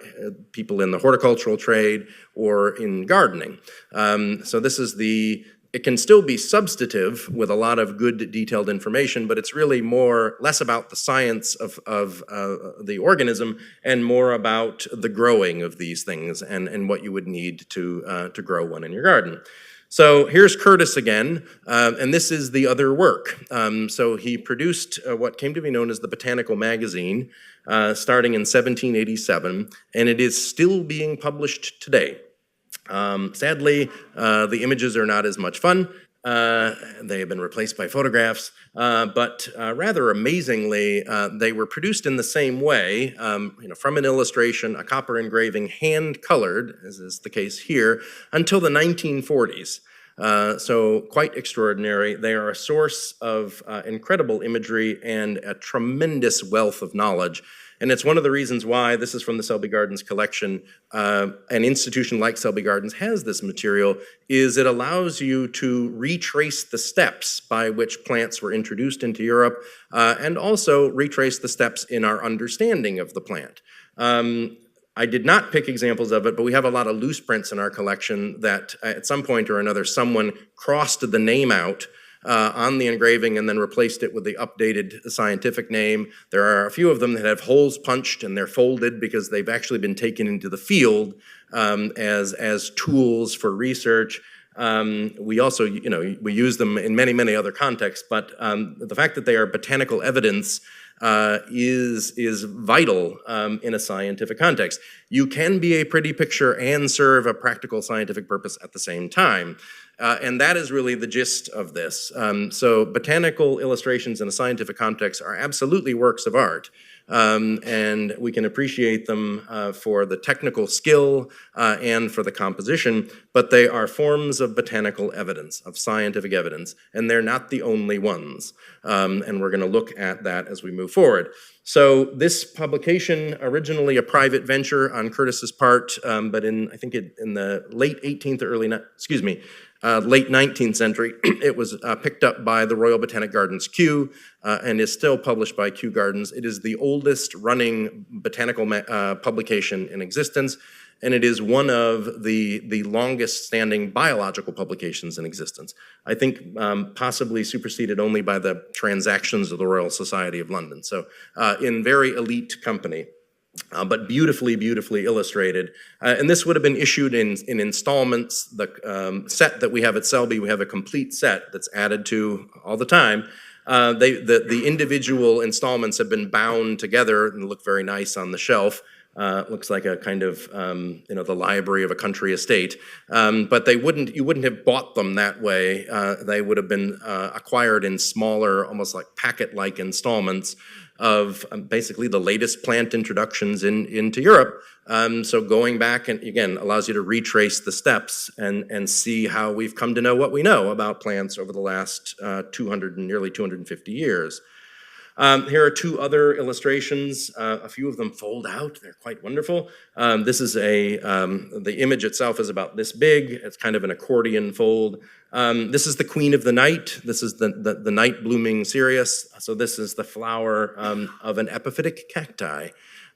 people in the horticultural trade or in gardening. So this is it can still be substantive with a lot of good detailed information, but it's really less about the science of the organism and more about the growing of these things and what you would need to grow one in your garden. So here's Curtis again, and this is the other work. So he produced what came to be known as the Botanical Magazine, starting in 1787, and it is still being published today. Sadly, the images are not as much fun. They have been replaced by photographs, but rather amazingly, they were produced in the same way, from an illustration, a copper engraving, hand-colored, as is the case here, until the 1940s. So quite extraordinary. They are a source of incredible imagery and a tremendous wealth of knowledge. And it's one of the reasons why, this is from the Selby Gardens collection, an institution like Selby Gardens has this material, is it allows you to retrace the steps by which plants were introduced into Europe, and also retrace the steps in our understanding of the plant. I did not pick examples of it, but we have a lot of loose prints in our collection that at some point or another, someone crossed the name out on the engraving and then replaced it with the updated scientific name. There are a few of them that have holes punched and they're folded because they've actually been taken into the field as tools for research. We also, we use them in many, many other contexts, but the fact that they are botanical evidence is vital in a scientific context. You can be a pretty picture and serve a practical scientific purpose at the same time. And that is really the gist of this. So botanical illustrations in a scientific context are absolutely works of art. And we can appreciate them for the technical skill and for the composition, but they are forms of botanical evidence, of scientific evidence, and they're not the only ones. And we're going to look at that as we move forward. So this publication, originally a private venture on Curtis's part, but in the late 18th or late 19th century, it was picked up by the Royal Botanic Gardens Kew and is still published by Kew Gardens. It is the oldest running botanical publication in existence, and it is one of the longest standing biological publications in existence. I think possibly superseded only by the Transactions of the Royal Society of London. So in very elite company. But beautifully, beautifully illustrated. And this would have been issued in installments. The set that we have at Selby, we have a complete set that's added to all the time. The individual installments have been bound together and look very nice on the shelf. Looks like a kind of, the library of a country estate. But you wouldn't have bought them that way. They would have been acquired in smaller, almost like packet-like installments of basically the latest plant introductions into Europe. So going back, and again, allows you to retrace the steps and see how we've come to know what we know about plants over the last 200 and nearly 250 years. Here are two other illustrations. A few of them fold out. They're quite wonderful. This is the image itself is about this big. It's kind of an accordion fold. This is the queen of the night. This is the night blooming cereus. So this is the flower of an epiphytic cacti.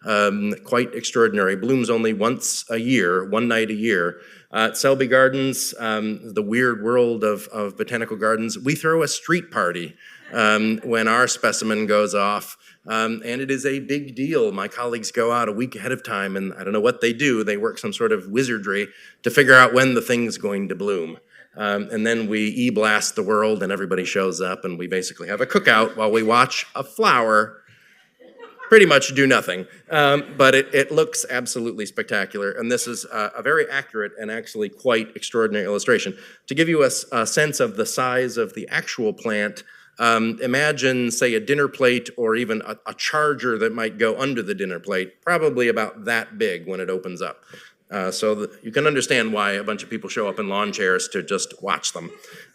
Quite extraordinary. Blooms only once a year, one night a year. At Selby Gardens, the weird world of botanical gardens, we throw a street party when our specimen goes off, and it is a big deal. My colleagues go out a week ahead of time, and I don't know what they do. They work some sort of wizardry to figure out when the thing's going to bloom. And then we e-blast the world, and everybody shows up, and we basically have a cookout while we watch a flower pretty much do nothing. But it looks absolutely spectacular. And this is a very accurate and actually quite extraordinary illustration. To give you a sense of the size of the actual plant, imagine, say, a dinner plate or even a charger that might go under the dinner plate, probably about that big when it opens up. So you can understand why a bunch of people show up in lawn chairs to just watch them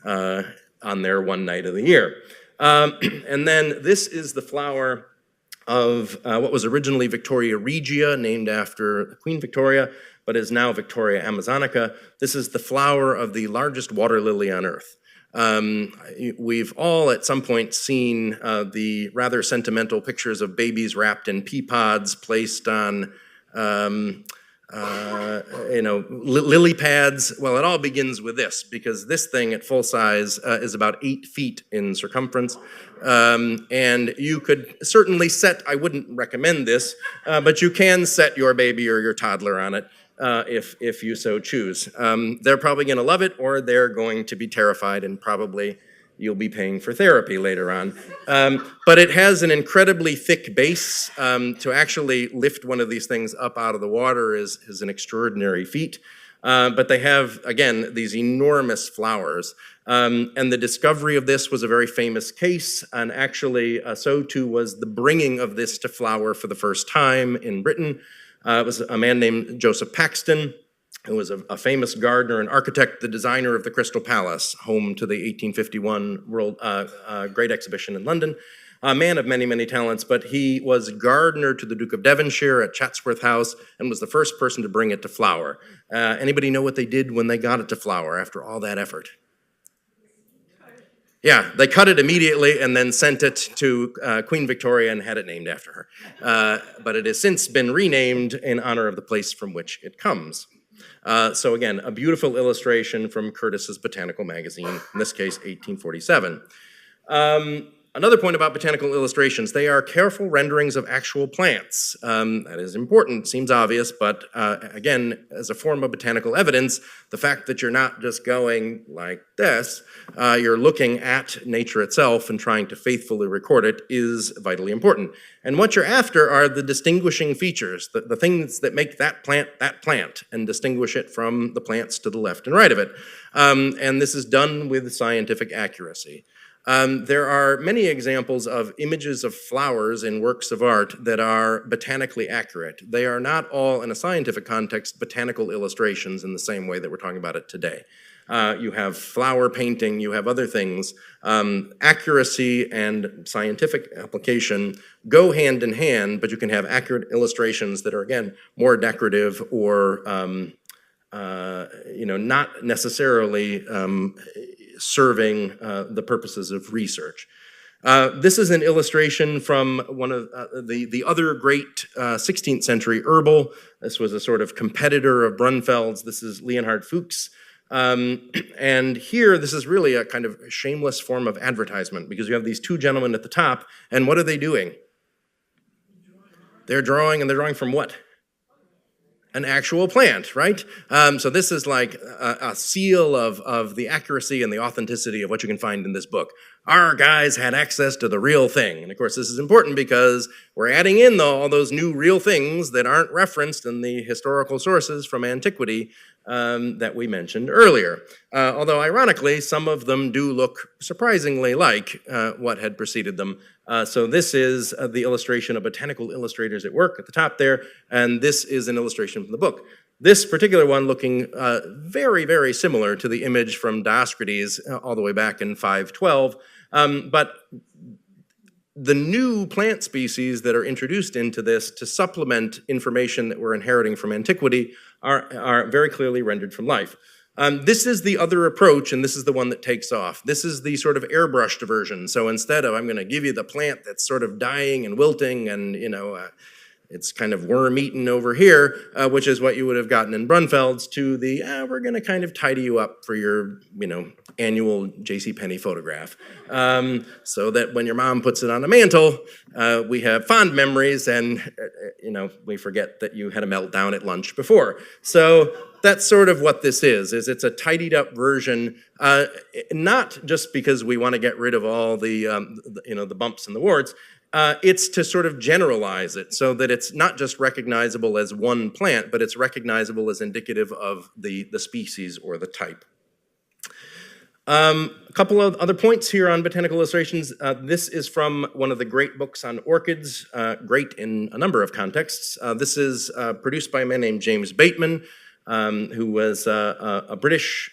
on their one night of the year. And then this is the flower of what was originally Victoria Regia, named after Queen Victoria, but is now Victoria Amazonica. This is the flower of the largest water lily on Earth. We've all at some point seen the rather sentimental pictures of babies wrapped in pea pods placed on lily pads. Well, it all begins with this, because this thing at full size is about 8 feet in circumference. And you could certainly I wouldn't recommend this, but you can set your baby or your toddler on it if you so choose. They're probably going to love it, or they're going to be terrified, and probably you'll be paying for therapy later on. But it has an incredibly thick base. To actually lift one of these things up out of the water is an extraordinary feat. But they have, again, these enormous flowers. And the discovery of this was a very famous case, and actually so too was the bringing of this to flower for the first time in Britain. It was a man named Joseph Paxton, who was a famous gardener and architect, the designer of the Crystal Palace, home to the 1851 World Great Exhibition in London. A man of many, many talents, but he was gardener to the Duke of Devonshire at Chatsworth House and was the first person to bring it to flower. Anybody know what they did when they got it to flower after all that effort? Yeah, they cut it immediately and then sent it to Queen Victoria and had it named after her. But it has since been renamed in honor of the place from which it comes. So again, a beautiful illustration from Curtis's Botanical Magazine, in this case, 1847. Another point about botanical illustrations, they are careful renderings of actual plants. That is important, seems obvious, but again, as a form of botanical evidence, the fact that you're not just going like this, you're looking at nature itself and trying to faithfully record it is vitally important. And what you're after are the distinguishing features, the things that make that plant, and distinguish it from the plants to the left and right of it. And this is done with scientific accuracy. There are many examples of images of flowers in works of art that are botanically accurate. They are not all, in a scientific context, botanical illustrations in the same way that we're talking about it today. You have flower painting, you have other things. Accuracy and scientific application go hand in hand, but you can have accurate illustrations that are, again, more decorative or not necessarily serving the purposes of research. This is an illustration from one of the other great 16th century herbal. This was a sort of competitor of Brunfeld's. This is Leonhard Fuchs. And here, this is really a kind of shameless form of advertisement, because you have these two gentlemen at the top, and what are they doing? They're drawing, and they're drawing from what? an actual plant, right? So this is like a seal of the accuracy and the authenticity of what you can find in this book. Our guys had access to the real thing. And of course, this is important because we're adding in all those new real things that aren't referenced in the historical sources from antiquity that we mentioned earlier. Although ironically, some of them do look surprisingly like what had preceded them. So this is the illustration of botanical illustrators at work at the top there, and this is an illustration from the book. This particular one looking very, very similar to the image from Dioscorides all the way back in 512, but the new plant species that are introduced into this to supplement information that we're inheriting from antiquity are very clearly rendered from life. This is the other approach, and this is the one that takes off. This is the sort of airbrushed version. So instead of, I'm going to give you the plant that's sort of dying and wilting and, it's kind of worm-eaten over here, which is what you would have gotten in Brunfeld's, to the, we're going to kind of tidy you up for your, annual JCPenney photograph. So that when your mom puts it on the mantle, we have fond memories and, we forget that you had a meltdown at lunch before. So that's sort of what this is it's a tidied up version, not just because we want to get rid of all the bumps and the warts. It's to sort of generalize it so that it's not just recognizable as one plant, but it's recognizable as indicative of the species or the type. A couple of other points here on botanical illustrations. This is from one of the great books on orchids, great in a number of contexts. This is produced by a man named James Bateman, who was a British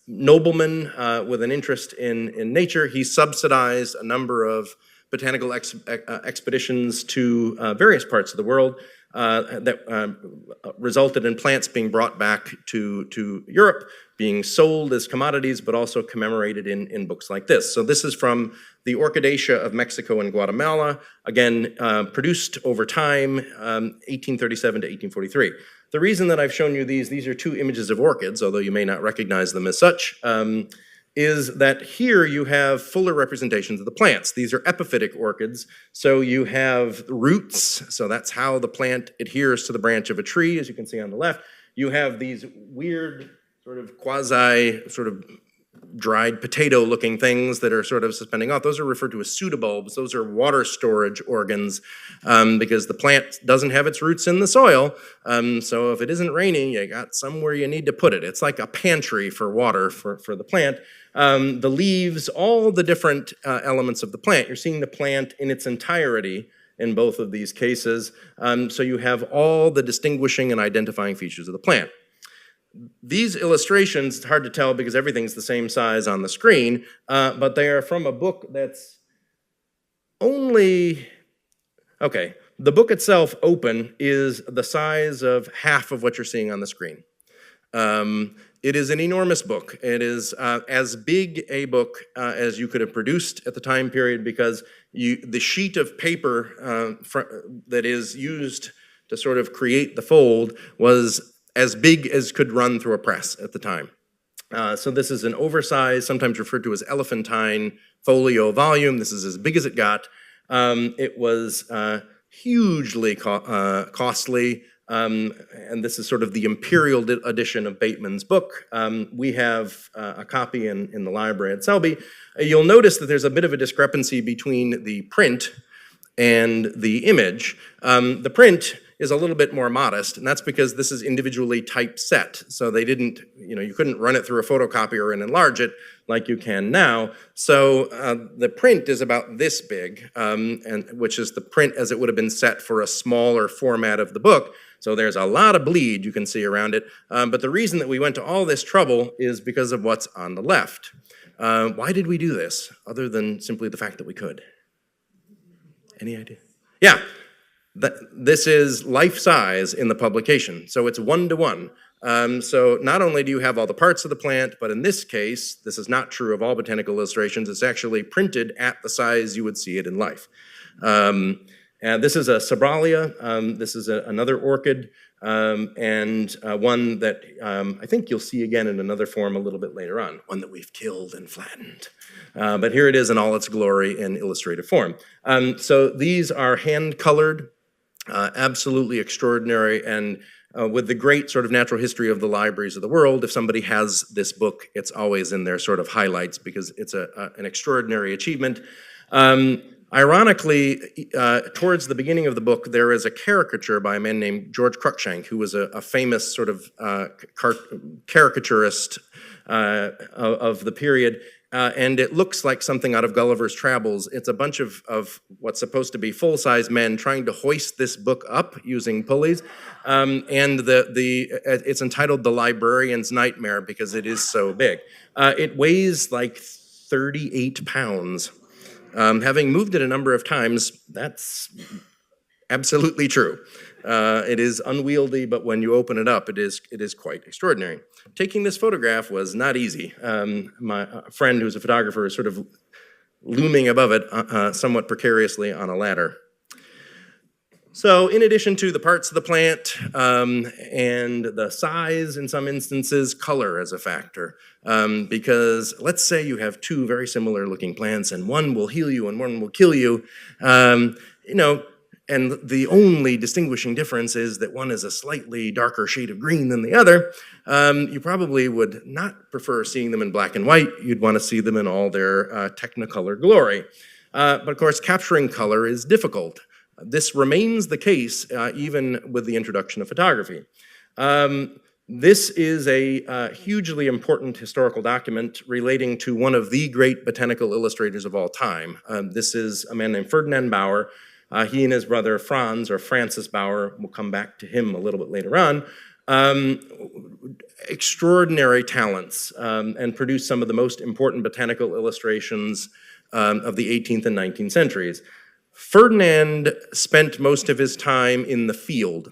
nobleman with an interest in nature. He subsidized a number of botanical expeditions to various parts of the world that resulted in plants being brought back to Europe, being sold as commodities, but also commemorated in books like this. So this is from the Orchidaceae of Mexico and Guatemala, again, produced over time, 1837 to 1843. The reason that I've shown you these are two images of orchids, although you may not recognize them as such, is that here you have fuller representations of the plants. These are epiphytic orchids, so you have roots, so that's how the plant adheres to the branch of a tree, as you can see on the left. You have these weird sort of quasi, sort of dried potato-looking things that are sort of suspending off. Those are referred to as pseudobulbs. Those are water storage organs because the plant doesn't have its roots in the soil. So if it isn't raining, you got somewhere you need to put it. It's like a pantry for water for the plant. The leaves, all the different elements of the plant. You're seeing the plant in its entirety in both of these cases. So you have all the distinguishing and identifying features of the plant. These illustrations, it's hard to tell because everything's the same size on the screen, but they are from a book that's only, okay, the book itself open is the size of half of what you're seeing on the screen. It is an enormous book. It is as big a book as you could have produced at the time period because the sheet of paper that is used to sort of create the fold was as big as could run through a press at the time. So this is an oversized, sometimes referred to as elephantine folio volume. This is as big as it got. It was hugely costly, and this is sort of the imperial edition of Bateman's book. We have a copy in the library at Selby. You'll notice that there's a bit of a discrepancy between the print and the image. The print is a little bit more modest, and that's because this is individually typeset. So they didn't, you couldn't run it through a photocopier and enlarge it like you can now. So the print is about this big, and which is the print as it would have been set for a smaller format of the book. So there's a lot of bleed you can see around it. But the reason that we went to all this trouble is because of what's on the left. Why did we do this, other than simply the fact that we could? Any idea? Yeah. This is life size in the publication, so it's 1-to-1. So not only do you have all the parts of the plant, but in this case, this is not true of all botanical illustrations, it's actually printed at the size you would see it in life. And this is a Sobralia, this is another orchid, and one that I think you'll see again in another form a little bit later on, one that we've killed and flattened. But here it is in all its glory in illustrative form. So these are hand-colored, absolutely extraordinary, and with the great sort of natural history of the libraries of the world, if somebody has this book, it's always in their sort of highlights because it's an extraordinary achievement. Ironically, towards the beginning of the book, there is a caricature by a man named George Cruikshank, who was a famous sort of caricaturist of the period. And it looks like something out of Gulliver's Travels. It's a bunch of what's supposed to be full-size men trying to hoist this book up using pulleys. And it's entitled The Librarian's Nightmare because it is so big. It weighs like 38 pounds. Having moved it a number of times, that's absolutely true. It is unwieldy, but when you open it up, it is quite extraordinary. Taking this photograph was not easy. My friend, who's a photographer, is sort of looming above it somewhat precariously on a ladder. So in addition to the parts of the plant and the size in some instances, color is a factor. Because let's say you have two very similar looking plants and one will heal you and one will kill you. And the only distinguishing difference is that one is a slightly darker shade of green than the other. You probably would not prefer seeing them in black and white. You'd want to see them in all their technicolor glory. But of course, capturing color is difficult. This remains the case even with the introduction of photography. This is a hugely important historical document relating to one of the great botanical illustrators of all time. This is a man named Ferdinand Bauer. He and his brother Franz, or Francis Bauer, we'll come back to him a little bit later on, extraordinary talents and produced some of the most important botanical illustrations of the 18th and 19th centuries. Ferdinand spent most of his time in the field.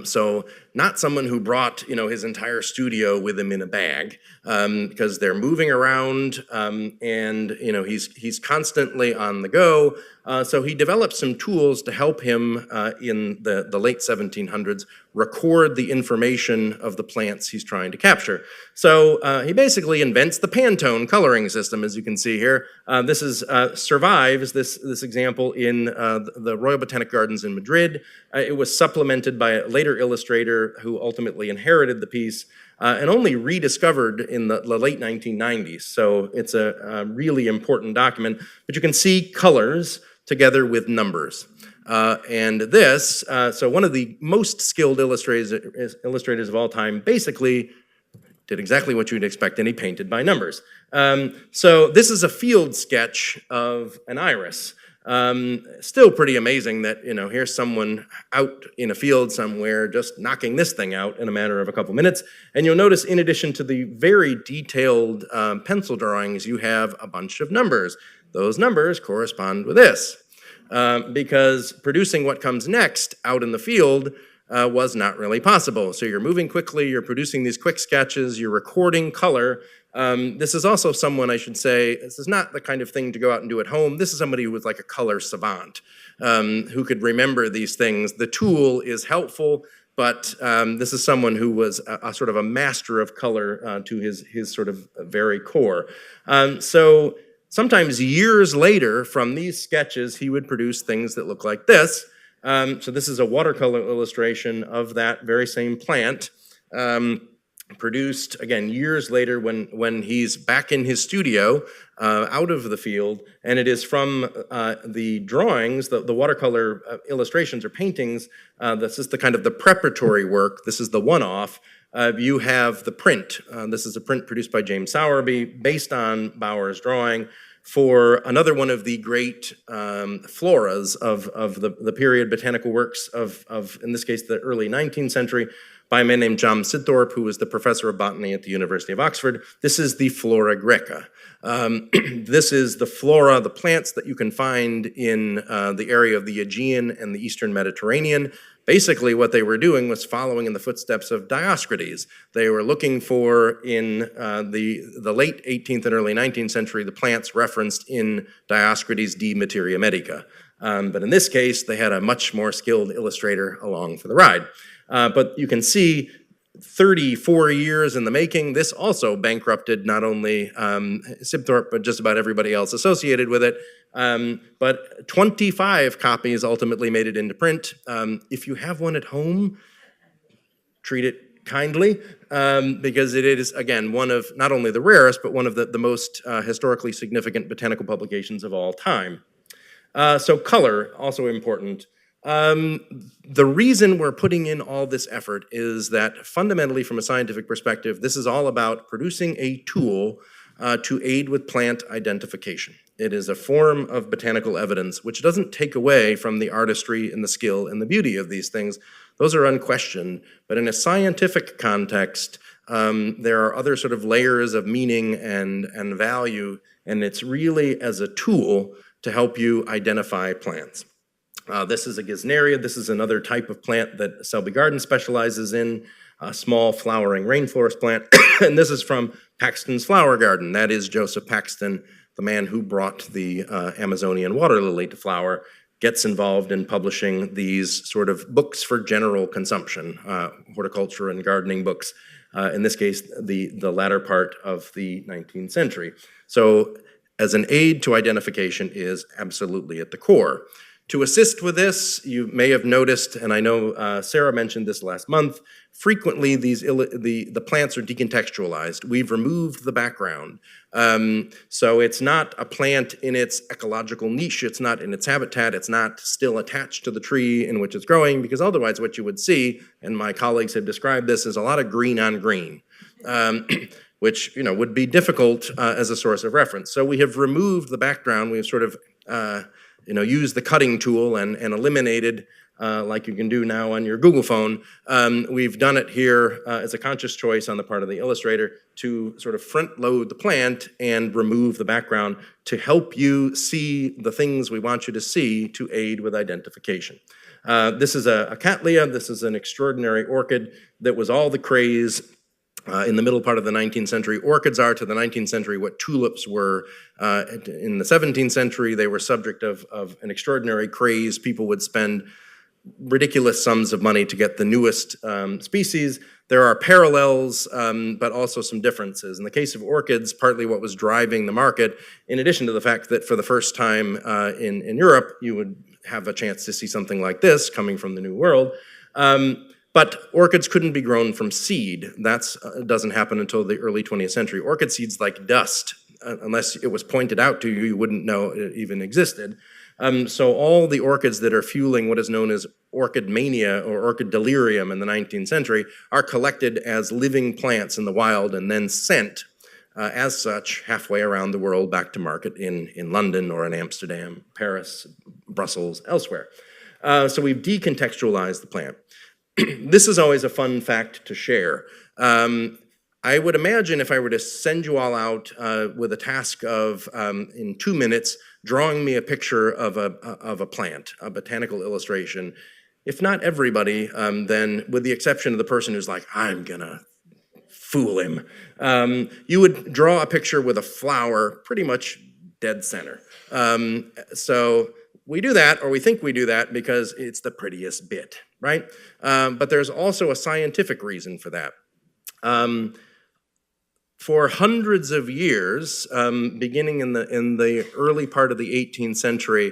So not someone who brought, his entire studio with him in a bag, because they're moving around and, he's constantly on the go. So he developed some tools to help him in the late 1700s record the information of the plants he's trying to capture. So he basically invents the Pantone coloring system, as you can see here. This survives this example in the Royal Botanic Gardens in Madrid. It was supplemented by a later illustrator who ultimately inherited the piece and only rediscovered in the late 1990s. So it's a really important document. But you can see colors together with numbers. And this, so one of the most skilled illustrators of all time, basically did exactly what you'd expect, and he painted by numbers. So this is a field sketch of an iris. Still pretty amazing that, here's someone out in a field somewhere just knocking this thing out in a matter of a couple minutes. And you'll notice, in addition to the very detailed pencil drawings, you have a bunch of numbers. Those numbers correspond with this, because producing what comes next out in the field was not really possible. So you're moving quickly, you're producing these quick sketches, you're recording color. This is also someone, I should say, this is not the kind of thing to go out and do at home. This is somebody who was like a color savant, who could remember these things. The tool is helpful, but this is someone who was a sort of a master of color to his sort of very core. So sometimes years later from these sketches, he would produce things that look like this. So this is a watercolor illustration of that very same plant, produced, again, years later when he's back in his studio, out of the field, and it is from the drawings, the watercolor illustrations or paintings. This is the kind of the preparatory work. This is the one-off. You have the print. This is a print produced by James Sowerby based on Bauer's drawing for another one of the great floras of the period botanical works of, in this case, the early 19th century, by a man named John Sidthorpe, who was the professor of botany at the University of Oxford. This is the Flora Greca. This is the flora, the plants that you can find in the area of the Aegean and the Eastern Mediterranean. Basically, what they were doing was following in the footsteps of Dioscorides. They were looking for, in the late 18th and early 19th century, the plants referenced in Dioscorides' De Materia Medica. But in this case, they had a much more skilled illustrator along for the ride. But you can see 34 years in the making. This also bankrupted not only Sidthorpe, but just about everybody else associated with it. But 25 copies ultimately made it into print. If you have one at home, treat it kindly, because it is, again, one of not only the rarest, but one of the most historically significant botanical publications of all time. So color, also important. The reason we're putting in all this effort is that fundamentally, from a scientific perspective, this is all about producing a tool to aid with plant identification. It is a form of botanical evidence which doesn't take away from the artistry and the skill and the beauty of these things. Those are unquestioned, but in a scientific context, there are other sort of layers of meaning and value, and it's really as a tool to help you identify plants. This is a Gesneria. This is another type of plant that Selby Garden specializes in, a small flowering rainforest plant. And this is from Paxton's Flower Garden. That is Joseph Paxton, the man who brought the Amazonian water lily to flower, gets involved in publishing these sort of books for general consumption, horticulture and gardening books, in this case, the latter part of the 19th century. So as an aid to identification is absolutely at the core. To assist with this, you may have noticed, and I know Sarah mentioned this last month, frequently the plants are decontextualized. We've removed the background. So it's not a plant in its ecological niche, it's not in its habitat, it's not still attached to the tree in which it's growing, because otherwise what you would see, and my colleagues have described this, is a lot of green on green. Which would be difficult as a source of reference. So we have removed the background. We've sort of used the cutting tool and eliminated, like you can do now on your Google phone. We've done it here as a conscious choice on the part of the illustrator to sort of front load the plant and remove the background to help you see the things we want you to see to aid with identification. This is a Cattleya. This is an extraordinary orchid that was all the craze in the middle part of the 19th century. Orchids are to the 19th century what tulips were in the 17th century. They were subject of an extraordinary craze. People would spend ridiculous sums of money to get the newest species. There are parallels, but also some differences. In the case of orchids, partly what was driving the market, in addition to the fact that for the first time in Europe, you would have a chance to see something like this coming from the New World. But orchids couldn't be grown from seed. That doesn't happen until the early 20th century. Orchid seed's like dust. Unless it was pointed out to you, you wouldn't know it even existed. So all the orchids that are fueling what is known as orchid mania or orchid delirium in the 19th century are collected as living plants in the wild and then sent as such halfway around the world back to market in London or in Amsterdam, Paris, Brussels, elsewhere. So we've decontextualized the plant. This is always a fun fact to share. I would imagine if I were to send you all out with a task of, in 2 minutes, drawing me a picture of a plant, a botanical illustration, if not everybody, then with the exception of the person who's like, I'm gonna fool him, you would draw a picture with a flower pretty much dead center. So we do that, or we think we do that, because it's the prettiest bit, right? But there's also a scientific reason for that. For hundreds of years, beginning in the early part of the 18th century,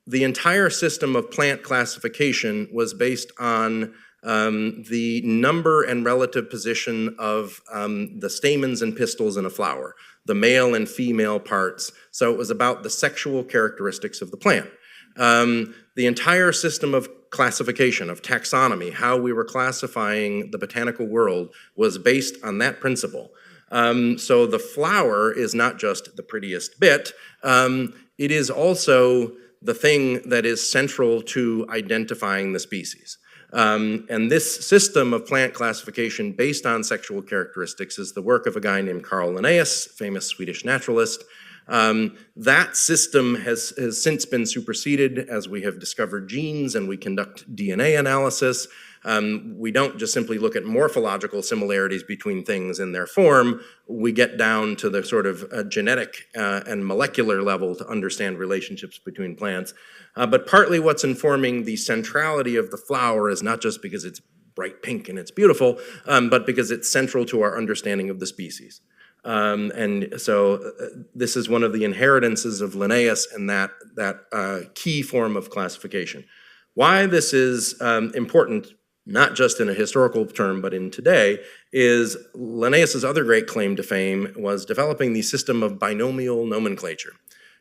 the entire system of plant classification was based on the number and relative position of the stamens and pistils in a flower, the male and female parts. So it was about the sexual characteristics of the plant. The entire system of classification, of taxonomy, how we were classifying the botanical world, was based on that principle. So the flower is not just the prettiest bit, it is also the thing that is central to identifying the species. And this system of plant classification based on sexual characteristics is the work of a guy named Carl Linnaeus, famous Swedish naturalist. That system has since been superseded as we have discovered genes and we conduct DNA analysis. We don't just simply look at morphological similarities between things in their form. We get down to the sort of genetic and molecular level to understand relationships between plants. But partly what's informing the centrality of the flower is not just because it's bright pink and it's beautiful, but because it's central to our understanding of the species. And so this is one of the inheritances of Linnaeus and that key form of classification. Why this is important not just in a historical term, but in today, is Linnaeus's other great claim to fame was developing the system of binomial nomenclature.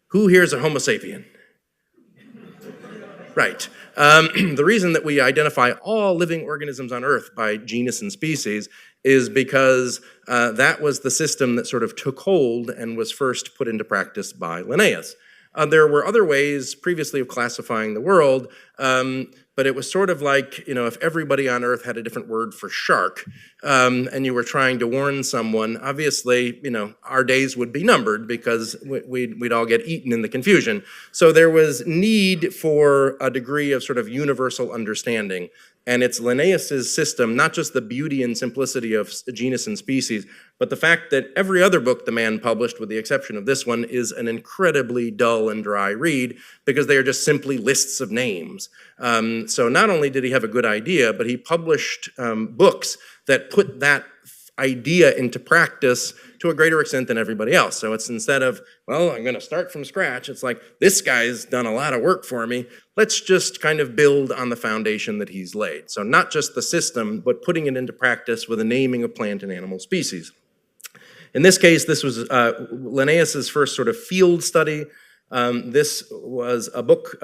Who here is a Homo sapien? Right. The reason that we identify all living organisms on Earth by genus and species is because that was the system that sort of took hold and was first put into practice by Linnaeus. There were other ways previously of classifying the world, but it was sort of like, if everybody on Earth had a different word for shark, and you were trying to warn someone, obviously, our days would be numbered because we'd all get eaten in the confusion. So there was need for a degree of sort of universal understanding. And it's Linnaeus's system, not just the beauty and simplicity of genus and species, but the fact that every other book the man published, with the exception of this one, is an incredibly dull and dry read because they are just simply lists of names. So not only did he have a good idea, but he published books that put that idea into practice to a greater extent than everybody else. So it's instead of, well, I'm going to start from scratch, it's like, this guy's done a lot of work for me. Let's just kind of build on the foundation that he's laid. So not just the system, but putting it into practice with a naming of plant and animal species. In this case, this was Linnaeus's first sort of field study. This was a book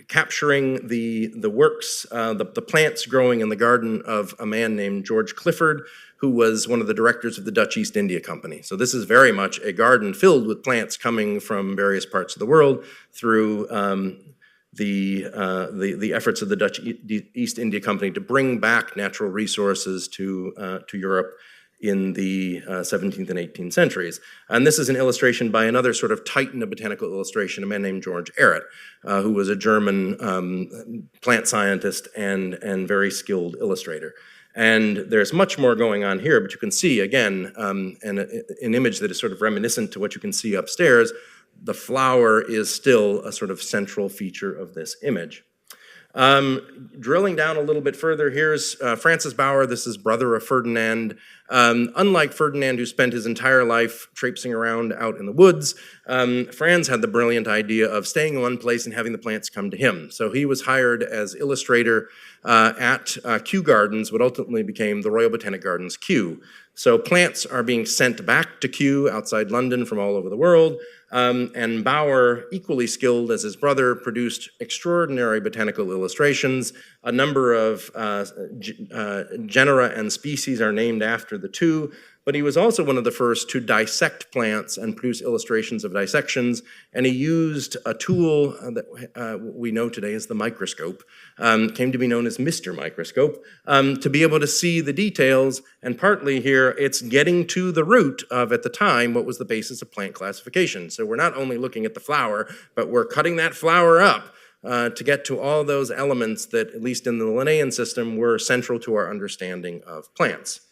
capturing the works, the plants growing in the garden of a man named George Clifford, who was one of the directors of the Dutch East India Company. So this is very much a garden filled with plants coming from various parts of the world through the efforts of the Dutch East India Company to bring back natural resources to Europe in the 17th and 18th centuries. And this is an illustration by another sort of titan of botanical illustration, a man named George Ehret, who was a German plant scientist and very skilled illustrator. And there's much more going on here, but you can see, again, an image that is sort of reminiscent to what you can see upstairs. The flower is still a sort of central feature of this image. Drilling down a little bit further, here's Francis Bauer. This is brother of Ferdinand. Unlike Ferdinand, who spent his entire life traipsing around out in the woods, Franz had the brilliant idea of staying in one place and having the plants come to him. So he was hired as illustrator at Kew Gardens, what ultimately became the Royal Botanic Gardens, Kew. So plants are being sent back to Kew outside London from all over the world. And Bauer, equally skilled as his brother, produced extraordinary botanical illustrations. A number of genera and species are named after the two, but he was also one of the first to dissect plants and produce illustrations of dissections, and he used a tool that we know today as the microscope, came to be known as Mr. Microscope, to be able to see the details, and partly here it's getting to the root of, at the time, what was the basis of plant classification. So we're not only looking at the flower, but we're cutting that flower up to get to all those elements that, at least in the Linnaean system, were central to our understanding of plants.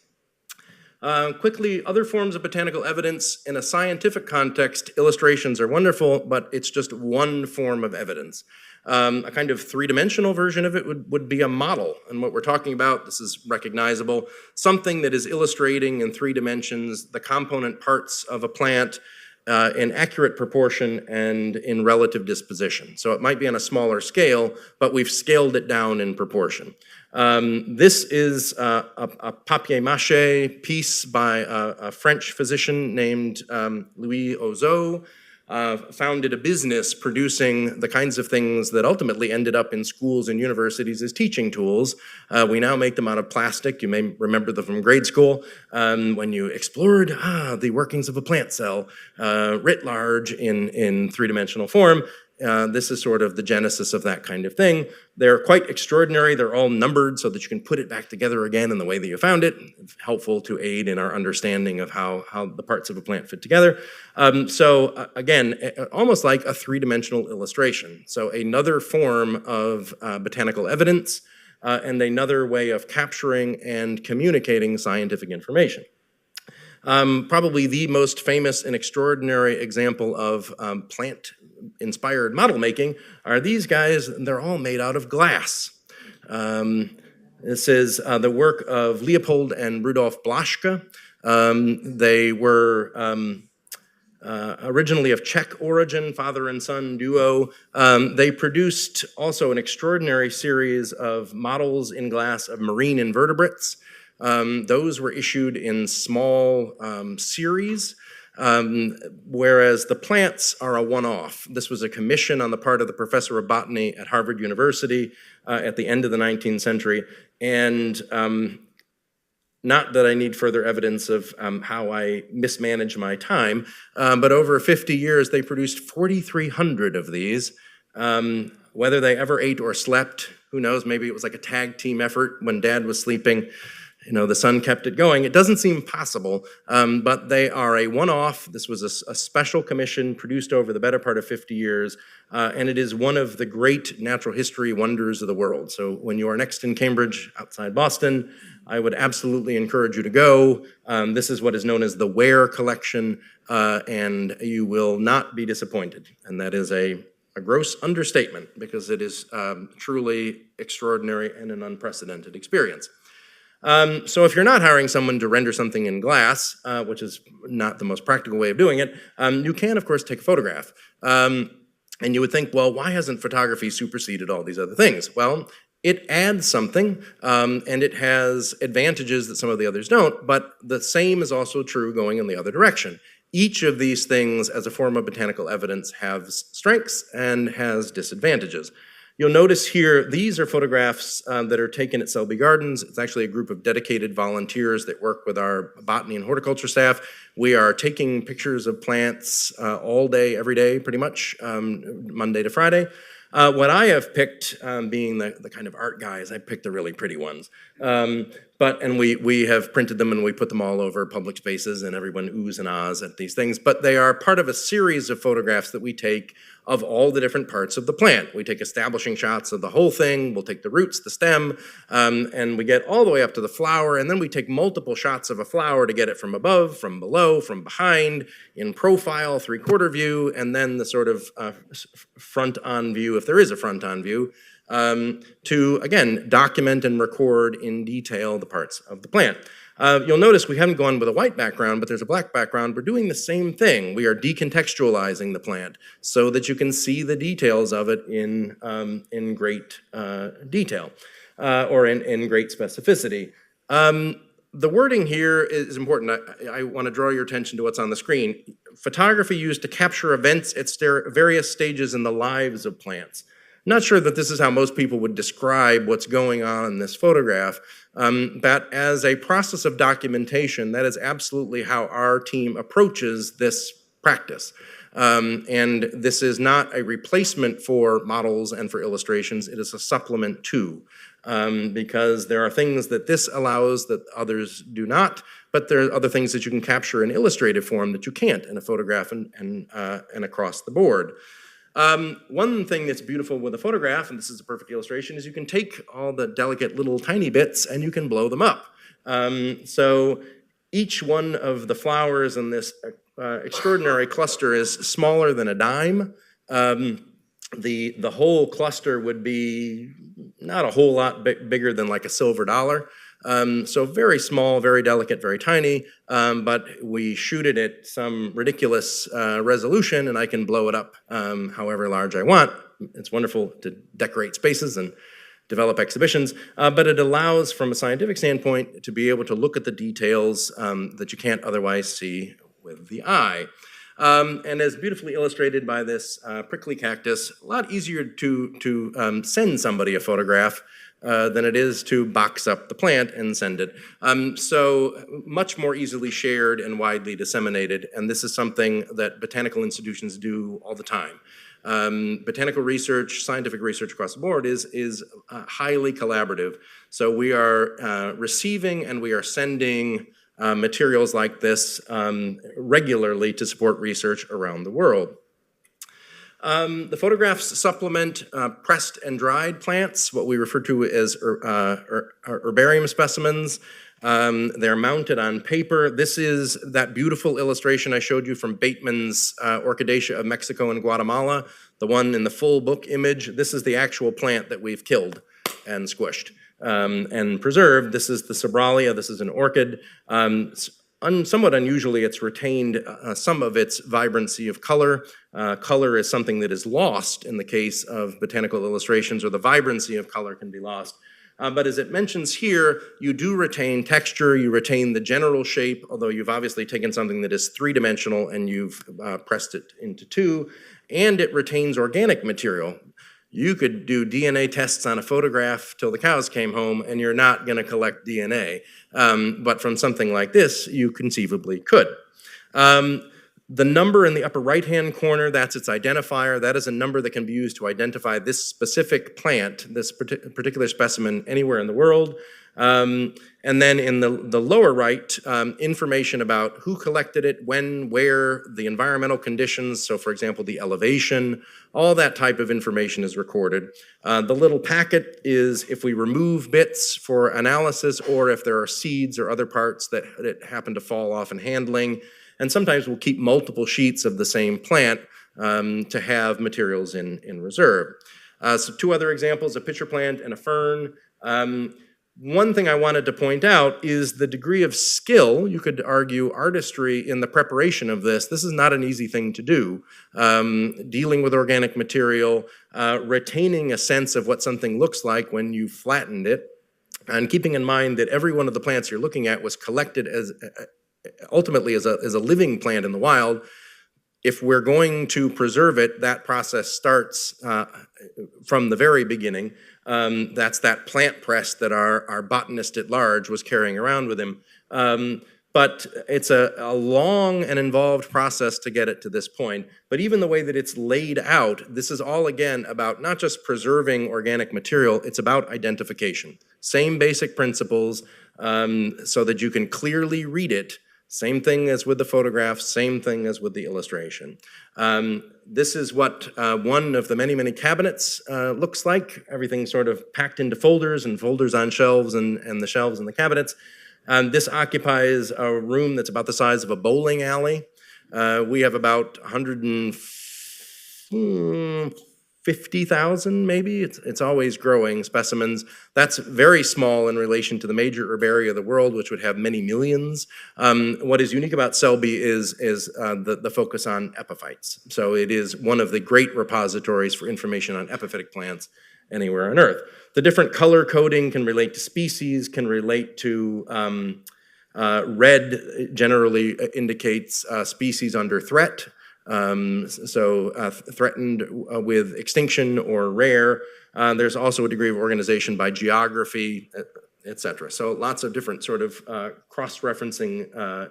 Quickly, other forms of botanical evidence. In a scientific context, illustrations are wonderful, but it's just one form of evidence. A kind of three-dimensional version of it would be a model. And what we're talking about, this is recognizable, something that is illustrating in 3 dimensions the component parts of a plant in accurate proportion and in relative disposition. So it might be on a smaller scale, but we've scaled it down in proportion. This is a papier-mâché piece by a French physician named Louis Ozeau. Founded a business producing the kinds of things that ultimately ended up in schools and universities as teaching tools. We now make them out of plastic. You may remember them from grade school when you explored the workings of a plant cell writ large in 3-dimensional form. This is sort of the genesis of that kind of thing. They're quite extraordinary. They're all numbered so that you can put it back together again in the way that you found it. It's helpful to aid in our understanding of how the parts of a plant fit together. Again, almost like a 3-dimensional illustration. So another form of botanical evidence and another way of capturing and communicating scientific information. Probably the most famous and extraordinary example of plant-inspired model making are these guys. They're all made out of glass. This is the work of Leopold and Rudolf Blaschke. They were originally of Czech origin, father and son duo. They produced also an extraordinary series of models in glass of marine invertebrates. Those were issued in small series, whereas the plants are a one-off. This was a commission on the part of the professor of botany at Harvard University at the end of the 19th century. And not that I need further evidence of how I mismanage my time, but over 50 years they produced 4,300 of these. Whether they ever ate or slept, who knows, maybe it was like a tag team effort when dad was sleeping. You know, the sun kept it going. It doesn't seem possible, but they are a one-off. This was a special commission produced over the better part of 50 years, and it is one of the great natural history wonders of the world. So when you are next in Cambridge, outside Boston, I would absolutely encourage you to go. This is what is known as the Ware Collection, and you will not be disappointed. And that is a gross understatement, because it is truly extraordinary and an unprecedented experience. So if you're not hiring someone to render something in glass, which is not the most practical way of doing it, you can, of course, take a photograph. And you would think, well, why hasn't photography superseded all these other things? Well, it adds something, and it has advantages that some of the others don't, but the same is also true going in the other direction. Each of these things, as a form of botanical evidence, has strengths and has disadvantages. You'll notice here, these are photographs that are taken at Selby Gardens. It's actually a group of dedicated volunteers that work with our botany and horticulture staff. We are taking pictures of plants all day, every day, pretty much, Monday to Friday. What I have picked, being the kind of art guys, I picked the really pretty ones. And we have printed them and we put them all over public spaces, and everyone oohs and ahs at these things. But they are part of a series of photographs that we take of all the different parts of the plant. We take establishing shots of the whole thing. We'll take the roots, the stem, and we get all the way up to the flower. And then we take multiple shots of a flower to get it from above, from below, from behind, in profile, three-quarter view, and then the sort of front-on view, if there is a front-on view, to, again, document and record in detail the parts of the plant. You'll notice we haven't gone with a white background, but there's a black background. We're doing the same thing. We are decontextualizing the plant so that you can see the details of it in great detail, or in great specificity. The wording here is important. I want to draw your attention to what's on the screen. Photography used to capture events at various stages in the lives of plants. Not sure that this is how most people would describe what's going on in this photograph, but as a process of documentation, that is absolutely how our team approaches this practice. And this is not a replacement for models and for illustrations, it is a supplement to, because there are things that this allows that others do not, but there are other things that you can capture in illustrative form that you can't in a photograph and across the board. One thing that's beautiful with a photograph, and this is a perfect illustration, is you can take all the delicate little tiny bits and you can blow them up. So each one of the flowers in this extraordinary cluster is smaller than a dime. The whole cluster would be not a whole lot bigger than like a silver dollar. So very small, very delicate, very tiny, but we shoot it at some ridiculous resolution and I can blow it up however large I want. It's wonderful to decorate spaces and develop exhibitions, but it allows, from a scientific standpoint, to be able to look at the details that you can't otherwise see with the eye. And as beautifully illustrated by this prickly cactus, a lot easier to send somebody a photograph than it is to box up the plant and send it. So much more easily shared and widely disseminated, and this is something that botanical institutions do all the time. Botanical research, scientific research across the board is highly collaborative. So we are receiving and we are sending materials like this regularly to support research around the world. The photographs supplement pressed and dried plants, what we refer to as herbarium specimens. They're mounted on paper. This is that beautiful illustration I showed you from Bateman's Orchidaceae of Mexico and Guatemala, the one in the full book image. This is the actual plant that we've killed and squished and preserved. This is the Sobralia. This is an orchid. somewhat unusually, it's retained some of its vibrancy of color. Color is something that is lost in the case of botanical illustrations, or the vibrancy of color can be lost. But as it mentions here, you do retain texture, you retain the general shape, although you've obviously taken something that is three-dimensional and you've pressed it into two, and it retains organic material. You could do DNA tests on a photograph till the cows came home and you're not going to collect DNA. But from something like this, you conceivably could. The number in the upper right-hand corner, that's its identifier. That is a number that can be used to identify this specific plant, this particular specimen, anywhere in the world. And then in the lower right, information about who collected it, when, where, the environmental conditions. So for example, the elevation, all that type of information is recorded. The little packet is if we remove bits for analysis, or if there are seeds or other parts that happen to fall off in handling. And sometimes we'll keep multiple sheets of the same plant to have materials in reserve. So two other examples, a pitcher plant and a fern. One thing I wanted to point out is the degree of skill, you could argue artistry, in the preparation of this. This is not an easy thing to do. Dealing with organic material, retaining a sense of what something looks like when you flattened it, and keeping in mind that every one of the plants you're looking at was collected as ultimately as a living plant in the wild. If we're going to preserve it, that process starts from the very beginning. That's that plant press that our botanist at large was carrying around with him. But it's a long and involved process to get it to this point. But even the way that it's laid out, this is all, again, about not just preserving organic material, it's about identification. Same basic principles, so that you can clearly read it. Same thing as with the photograph, same thing as with the illustration. This is what one of the many, many cabinets looks like. Everything sort of packed into folders and folders on shelves and the shelves in the cabinets. This occupies a room that's about the size of a bowling alley. We have about 150,000 maybe, it's always growing, specimens. That's very small in relation to the major herbaria of the world, which would have many millions. What is unique about Selby is the focus on epiphytes. So it is one of the great repositories for information on epiphytic plants anywhere on Earth. The different color coding can relate to species, can relate to red generally indicates species under threat. Threatened with extinction or rare. There's also a degree of organization by geography, etc. So lots of different sort of cross-referencing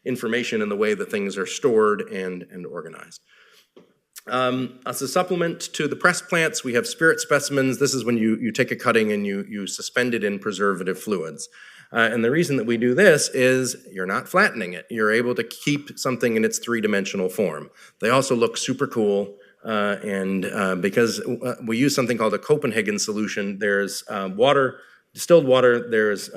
information in the way that things are stored and organized. As a supplement to the pressed plants, we have spirit specimens. This is when you take a cutting and you suspend it in preservative fluids. And the reason that we do this is you're not flattening it. You're able to keep something in its three-dimensional form. They also look super cool, because we use something called a Copenhagen solution. There's water, distilled water, there's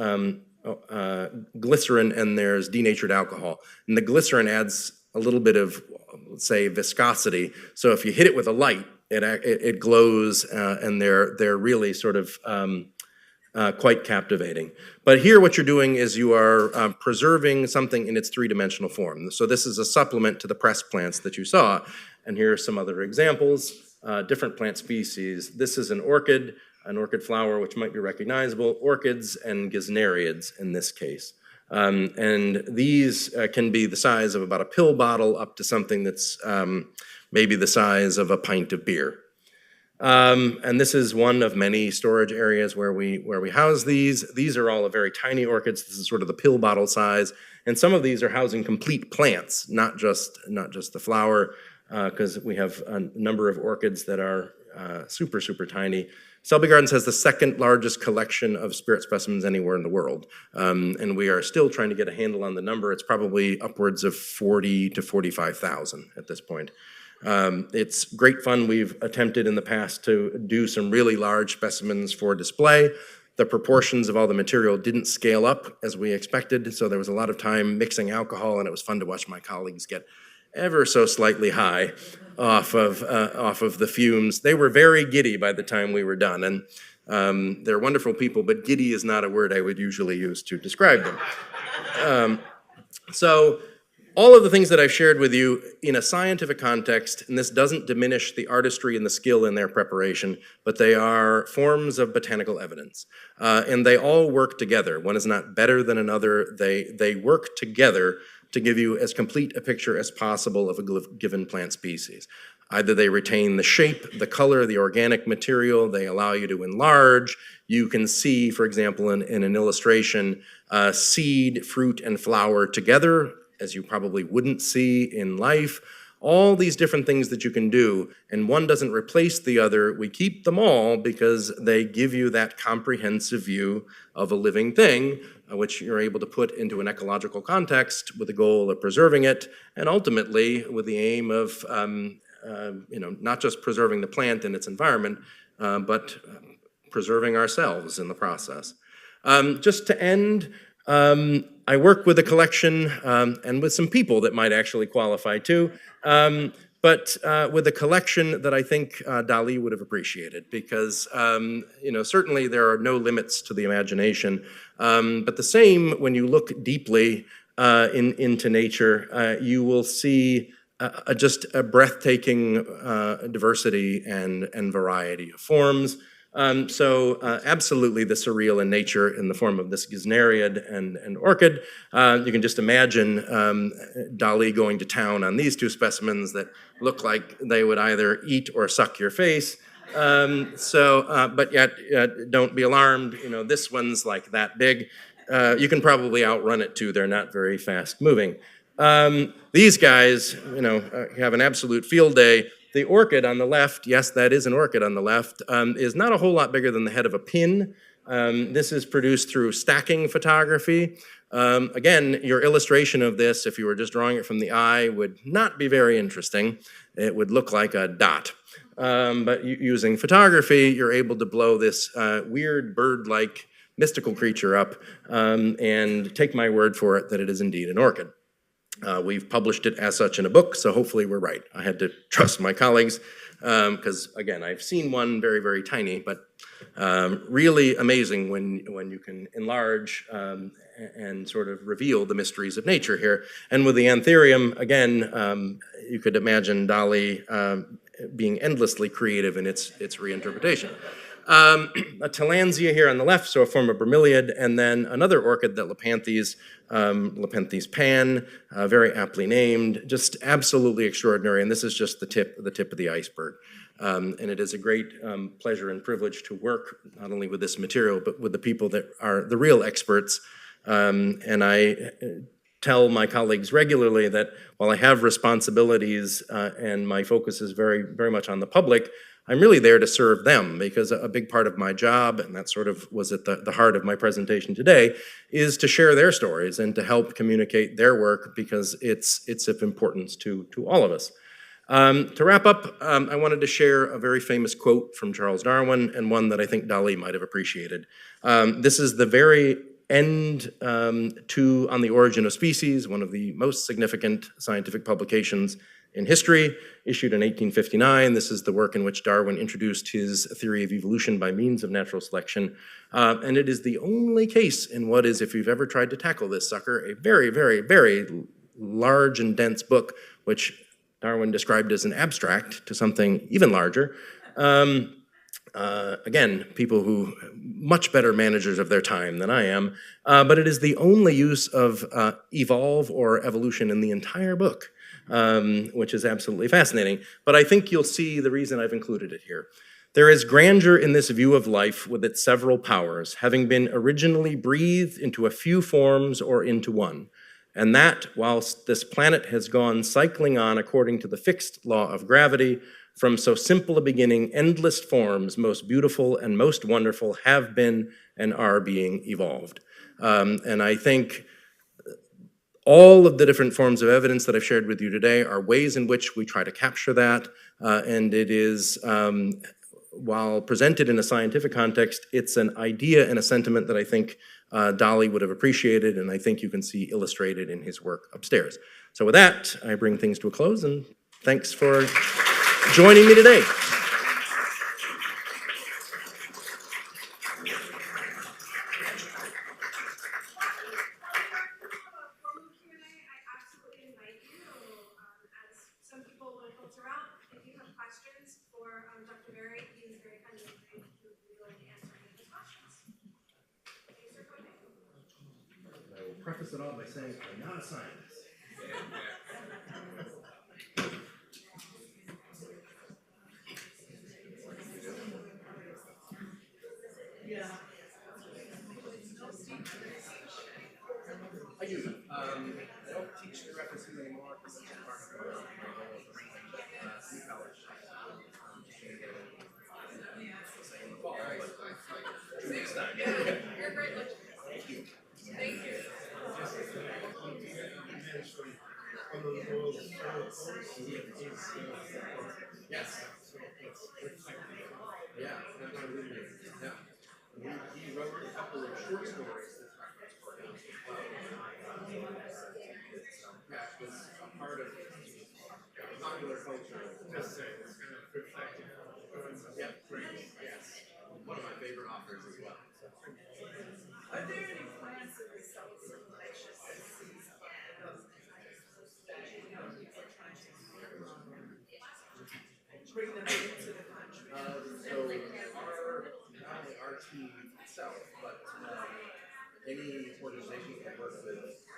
glycerin, and there's denatured alcohol. And the glycerin adds a little bit of, let's say, viscosity. So if you hit it with a light, it glows, and they're really sort of quite captivating. But here what you're doing is you are preserving something in its three-dimensional form. So this is a supplement to the pressed plants that you saw. And here are some other examples, different plant species. This is an orchid flower, which might be recognizable, orchids and gesneriids in this case. And these can be the size of about a pill bottle up to something that's maybe the size of a pint of beer. And this is one of many storage areas where we house these. These are all very tiny orchids. This is sort of the pill bottle size. And some of these are housing complete plants, not just the flower, because we have a number of orchids that are super, super tiny. Selby Gardens has the second largest collection of spirit specimens anywhere in the world. And we are still trying to get a handle on the number. It's probably upwards of 40 to 45,000 at this point. It's great fun. We've attempted in the past to do some really large specimens for display. The proportions of all the material didn't scale up as we expected, so there was a lot of time mixing alcohol, and it was fun to watch my colleagues get ever so slightly high off of the fumes. They were very giddy by the time we were done, and they're wonderful people, but giddy is not a word I would usually use to describe them. So all of the things that I've shared with you in a scientific context, and this doesn't diminish the artistry and the skill in their preparation, but they are forms of botanical evidence. And they all work together. One is not better than another. They work together to give you as complete a picture as possible of a given plant species. Either they retain the shape, the color, the organic material, they allow you to enlarge. You can see, for example, in an illustration, seed, fruit, and flower together, as you probably wouldn't see in life. All these different things that you can do, and one doesn't replace the other. We keep them all because they give you that comprehensive view of a living thing, which you're able to put into an ecological context with the goal of preserving it, and ultimately with the aim of not just preserving the plant and its environment, but preserving ourselves in the process. Just to end, I work with a collection and with some people that might actually qualify too, but with a collection that I think Dalí would have appreciated because, certainly there are no limits to the imagination, but the same when you look deeply into nature, you will see just a breathtaking diversity and variety of forms. Absolutely the surreal in nature in the form of this Gesneriad and orchid. You can just imagine Dalí going to town on these two specimens that look like they would either eat or suck your face. But yet, don't be alarmed, this one's like that big. You can probably outrun it too, they're not very fast moving. These guys, have an absolute field day. The orchid on the left, yes, that is an orchid on the left, is not a whole lot bigger than the head of a pin. This is produced through stacking photography. Again, your illustration of this, if you were just drawing it from the eye, would not be very interesting. It would look like a dot. But using photography, you're able to blow this weird bird-like mystical creature up and take my word for it that it is indeed an orchid. We've published it as such in a book, so hopefully we're right. I had to trust my colleagues because, again, I've seen one very, very tiny, but really amazing when you can enlarge and sort of reveal the mysteries of nature here. And with the anthurium, again, you could imagine Dalí being endlessly creative in its reinterpretation. A Tillandsia here on the left, so a form of bromeliad, and then another orchid that Lepanthes pan, very aptly named, just absolutely extraordinary, and this is just the tip of the iceberg. And it is a great pleasure and privilege to work not only with this material, but with the people that are the real experts. And I tell my colleagues regularly that while I have responsibilities and my focus is very, very much on the public, I'm really there to serve them because a big part of my job, and that sort of was at the heart of my presentation today, is to share their stories and to help communicate their work because it's of importance to all of us. To wrap up, I wanted to share a very famous quote from Charles Darwin and one that I think Dalí might have appreciated. This is the very end to On the Origin of Species, one of the most significant scientific publications in history, issued in 1859. This is the work in which Darwin introduced his theory of evolution by means of natural selection. And it is the only case in what is, if you've ever tried to tackle this sucker, a very, very, very large and dense book, which Darwin described as an abstract to something even larger. Again, people who much better managers of their time than I am, but it is the only use of evolve or evolution in the entire book. Which is absolutely fascinating. But I think you'll see the reason I've included it here. There is grandeur in this view of life with its several powers, having been originally breathed into a few forms or into one. And that, whilst this planet has gone cycling on according to the fixed law of gravity, from so simple a beginning, endless forms, most beautiful and most wonderful, have been and are being evolved. And I think all of the different forms of evidence that I've shared with you today are ways in which we try to capture that, and it is, while presented in a scientific context, it's an idea and a sentiment that I think Dalí would have appreciated, and I think you can see illustrated in his work upstairs. So with that, I bring things to a close, and thanks for joining me today. preface it all by saying I'm not a scientist. I do. I don't teach the references anymore because it's part of my role as a new college. Say in the fall, but 2 weeks time. You're a great lecturer. Thank you. Thank you. Yes. Yeah. Yeah. He wrote a couple of short stories that was a part of popular culture. Just saying, it's kind of reflective. Yep. Yes. One of my favorite authors as well. Are there any plans to resell some collections? Bring them into the country. So not only our team itself, but any organization that works with